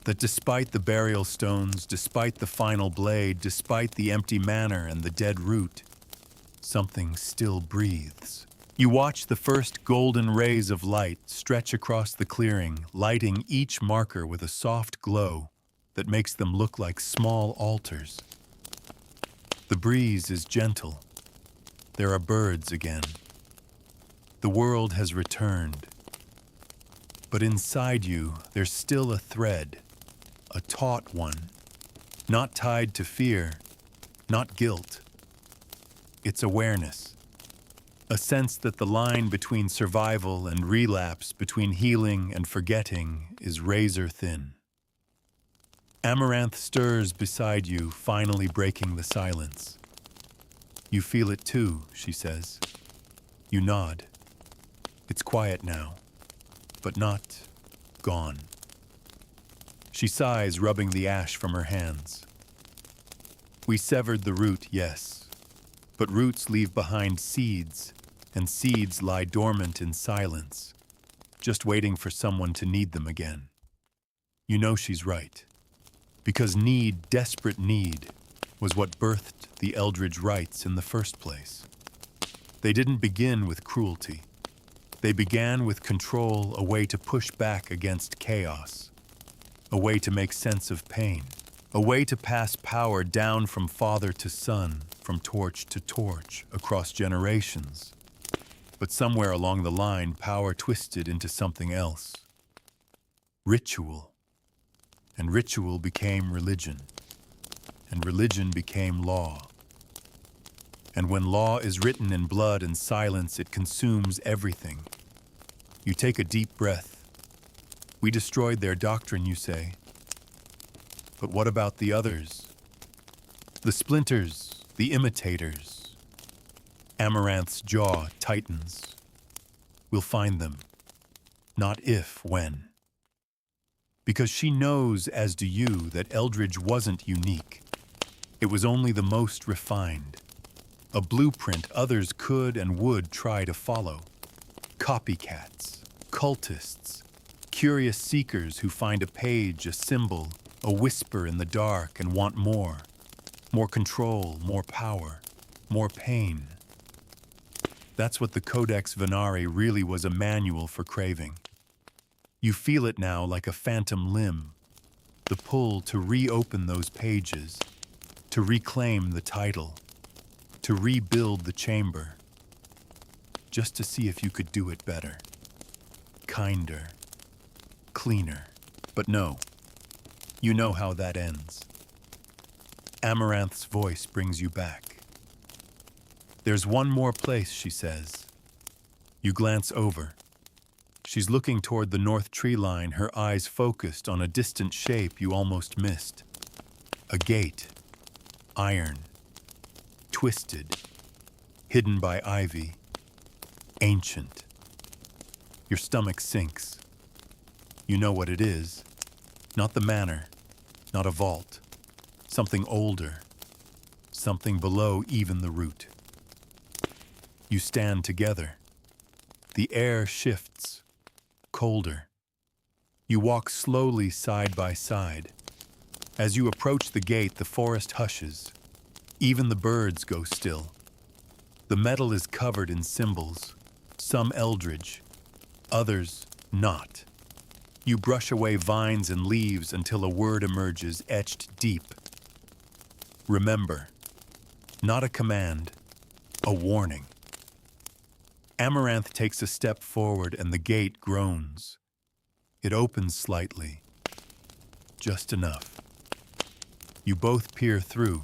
That despite the burial stones, despite the final blade, despite the empty manor and the dead root, something still breathes. You watch the first golden rays of light stretch across the clearing, lighting each marker with a soft glow that makes them look like small altars. The breeze is gentle. There are birds again. The world has returned. But inside you, there's still a thread, a taut one, not tied to fear, not guilt. It's awareness. A sense that the line between survival and relapse, between healing and forgetting, is razor thin. Amaranth stirs beside you, finally breaking the silence. You feel it too, she says. You nod. It's quiet now, but not gone. She sighs, rubbing the ash from her hands. We severed the root, yes, but roots leave behind seeds, and seeds lie dormant in silence, just waiting for someone to need them again. You know she's right, because need, desperate need, was what birthed the Eldridge rites in the first place. They didn't begin with cruelty. They began with control, a way to push back against chaos, a way to make sense of pain, a way to pass power down from father to son, from torch to torch, across generations. But somewhere along the line, power twisted into something else. Ritual. And ritual became religion. And religion became law. And when law is written in blood and silence, it consumes everything. You take a deep breath. We destroyed their doctrine, you say. But what about the others? The splinters, the imitators. Amaranth's jaw tightens. We'll find them. Not if, when. Because she knows, as do you, that Eldridge wasn't unique. It was only the most refined. A blueprint others could and would try to follow. Copycats, cultists, curious seekers who find a page, a symbol, a whisper in the dark and want more. More control, more power, more pain. That's what the Codex Venari really was, a manual for craving. You feel it now like a phantom limb, the pull to reopen those pages, to reclaim the title, to rebuild the chamber, just to see if you could do it better, kinder, cleaner. But no, you know how that ends. Amaranth's voice brings you back. There's one more place, she says. You glance over. She's looking toward the north tree line, her eyes focused on a distant shape you almost missed. A gate. Iron. Twisted. Hidden by ivy. Ancient. Your stomach sinks. You know what it is. Not the manor, not a vault. Something older. Something below even the root. You stand together. The air shifts, colder. You walk slowly side by side. As you approach the gate, the forest hushes. Even the birds go still. The metal is covered in symbols, some Eldridge, others not. You brush away vines and leaves until a word emerges etched deep. Remember, not a command, a warning. Amaranth takes a step forward and the gate groans. It opens slightly, just enough. You both peer through.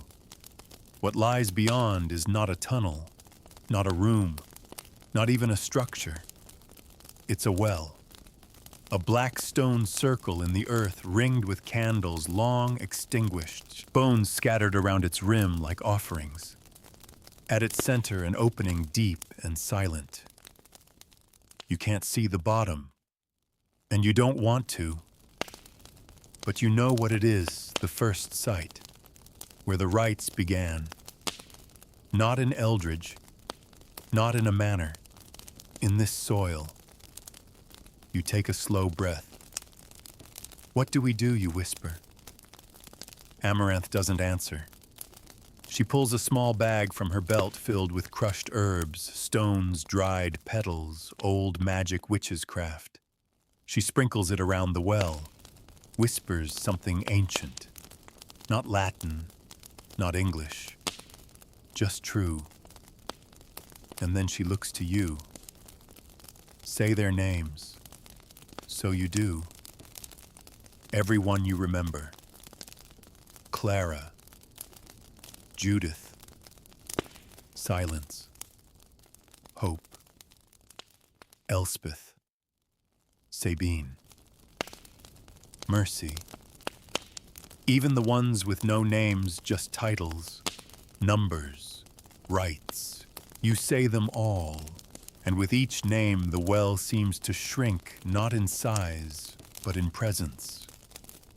What lies beyond is not a tunnel, not a room, not even a structure. It's a well. A black stone circle in the earth ringed with candles long extinguished, bones scattered around its rim like offerings. At its center, an opening deep and silent. You can't see the bottom, and you don't want to, but you know what it is, the first sight, where the rites began. Not in Eldridge, not in a manor, in this soil. You take a slow breath. What do we do, you whisper? Amaranth doesn't answer. She pulls a small bag from her belt filled with crushed herbs, stones, dried petals, old magic witch's craft. She sprinkles it around the well, whispers something ancient. Not Latin, not English, just true. And then she looks to you. Say their names. So you do. Everyone you remember. Clara. Judith. Silence. Hope. Elspeth. Sabine. Mercy. Even the ones with no names, just titles, numbers, rights. You say them all, and with each name the well seems to shrink, not in size, but in presence.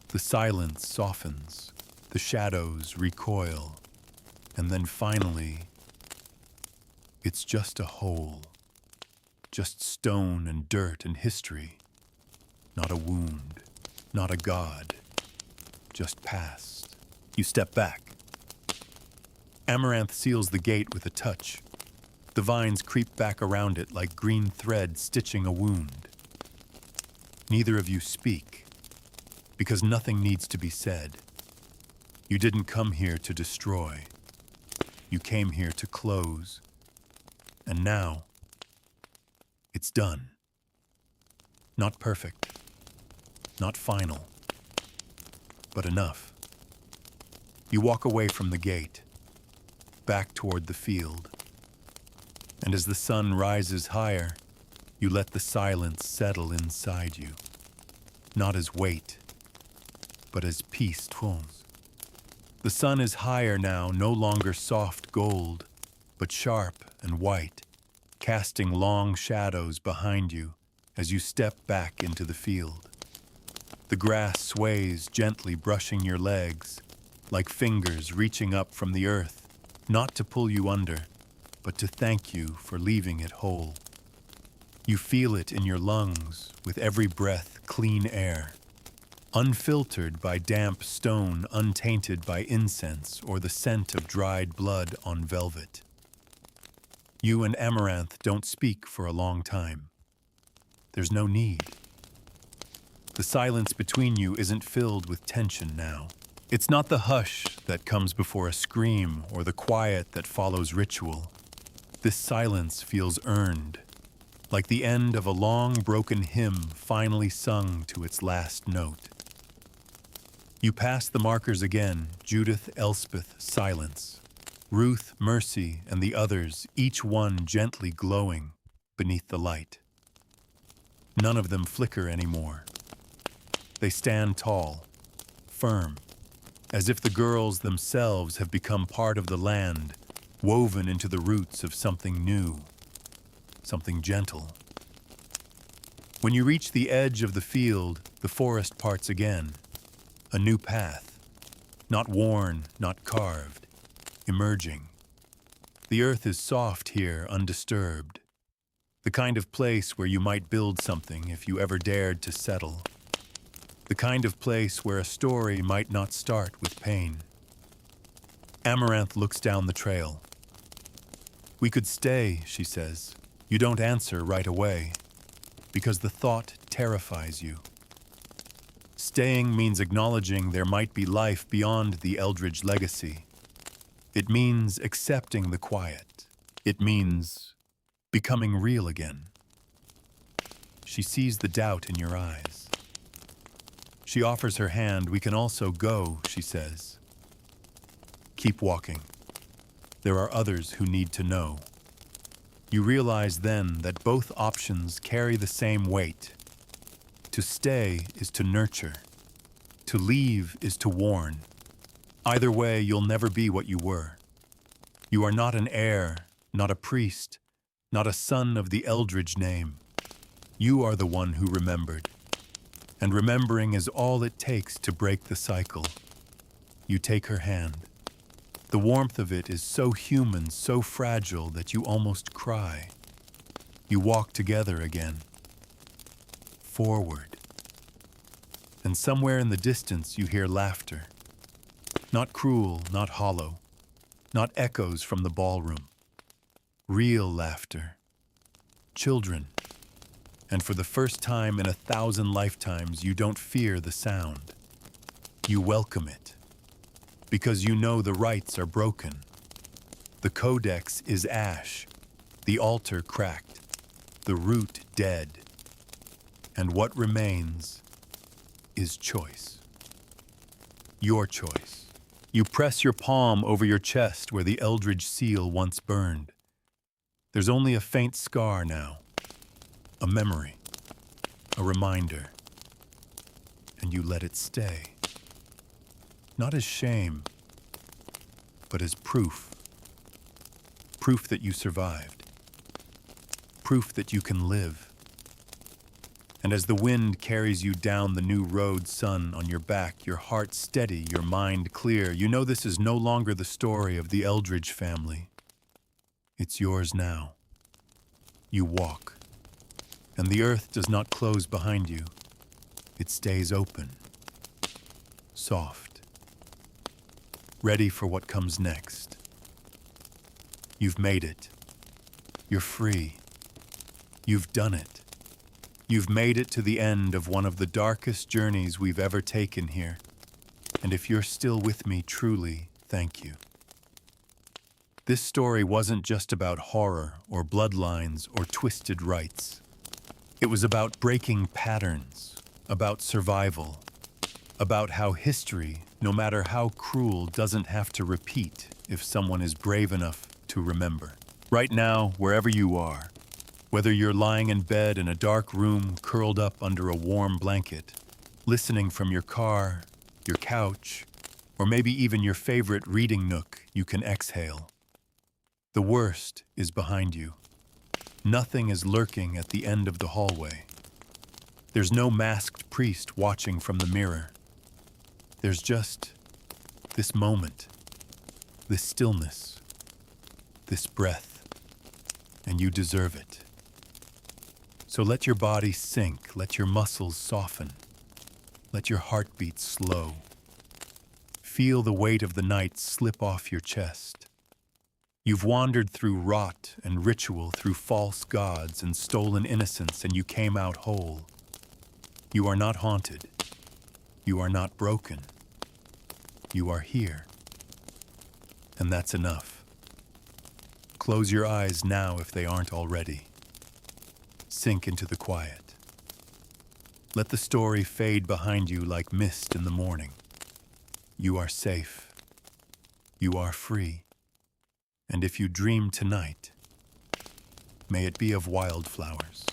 The silence softens, the shadows recoil, and then finally, it's just a hole, just stone and dirt and history, not a wound, not a god, just past. You step back. Amaranth seals the gate with a touch. The vines creep back around it like green thread stitching a wound. Neither of you speak, because nothing needs to be said. You didn't come here to destroy. You came here to close. And now, it's done. Not perfect, not final, but enough. You walk away from the gate, back toward the field. And as the sun rises higher, you let the silence settle inside you. Not as weight, but as peace. The sun is higher now, no longer soft gold, but sharp and white, casting long shadows behind you as you step back into the field. The grass sways, gently brushing your legs, like fingers reaching up from the earth, not to pull you under, but to thank you for leaving it whole. You feel it in your lungs, with every breath clean air, unfiltered by damp stone, untainted by incense or the scent of dried blood on velvet. You and Amaranth don't speak for a long time. There's no need. The silence between you isn't filled with tension now. It's not the hush that comes before a scream or the quiet that follows ritual. This silence feels earned, like the end of a long broken hymn finally sung to its last note. You pass the markers again, Judith, Elspeth, silence. Ruth, Mercy, and the others, each one gently glowing beneath the light. None of them flicker anymore. They stand tall, firm, as if the girls themselves have become part of the land, woven into the roots of something new, something gentle. When you reach the edge of the field, the forest parts again. A new path, not worn, not carved, emerging. The earth is soft here, undisturbed. The kind of place where you might build something if you ever dared to settle. The kind of place where a story might not start with pain. Amaranth looks down the trail. "We could stay," she says. You don't answer right away, because the thought terrifies you. Staying means acknowledging there might be life beyond the Eldridge legacy. It means accepting the quiet. It means becoming real again. She sees the doubt in your eyes. She offers her hand. "We can also go," she says. "Keep walking. There are others who need to know." You realize then that both options carry the same weight. To stay is to nurture. To leave is to warn. Either way, you'll never be what you were. You are not an heir, not a priest, not a son of the Eldridge name. You are the one who remembered. And remembering is all it takes to break the cycle. You take her hand. The warmth of it is so human, so fragile that you almost cry. You walk together again. Forward. And somewhere in the distance you hear laughter. Not cruel, not hollow, not echoes from the ballroom. Real laughter. Children. And for the first time in 1,000 lifetimes, you don't fear the sound. You welcome it. Because you know the rites are broken. The codex is ash, the altar cracked, the root dead. And what remains is choice. Your choice. You press your palm over your chest where the Eldridge seal once burned. There's only a faint scar now, a memory, a reminder. And you let it stay. Not as shame, but as proof. Proof that you survived. Proof that you can live. And as the wind carries you down the new road, sun on your back, your heart steady, your mind clear, you know this is no longer the story of the Eldridge family. It's yours now. You walk. And the earth does not close behind you. It stays open. Soft. Ready for what comes next. You've made it. You're free. You've done it. You've made it to the end of one of the darkest journeys we've ever taken here. And if you're still with me, truly, thank you. This story wasn't just about horror or bloodlines or twisted rites. It was about breaking patterns, about survival, about how history, no matter how cruel, doesn't have to repeat if someone is brave enough to remember. Right now, wherever you are, whether you're lying in bed in a dark room curled up under a warm blanket, listening from your car, your couch, or maybe even your favorite reading nook, you can exhale. The worst is behind you. Nothing is lurking at the end of the hallway. There's no masked priest watching from the mirror. There's just this moment, this stillness, this breath, and you deserve it. So let your body sink, let your muscles soften, let your heartbeat slow. Feel the weight of the night slip off your chest. You've wandered through rot and ritual, through false gods and stolen innocence, and you came out whole. You are not haunted. You are not broken. You are here. And that's enough. Close your eyes now if they aren't already. Sink into the quiet. Let the story fade behind you like mist in the morning. You are safe. You are free. And if you dream tonight, may it be of wildflowers.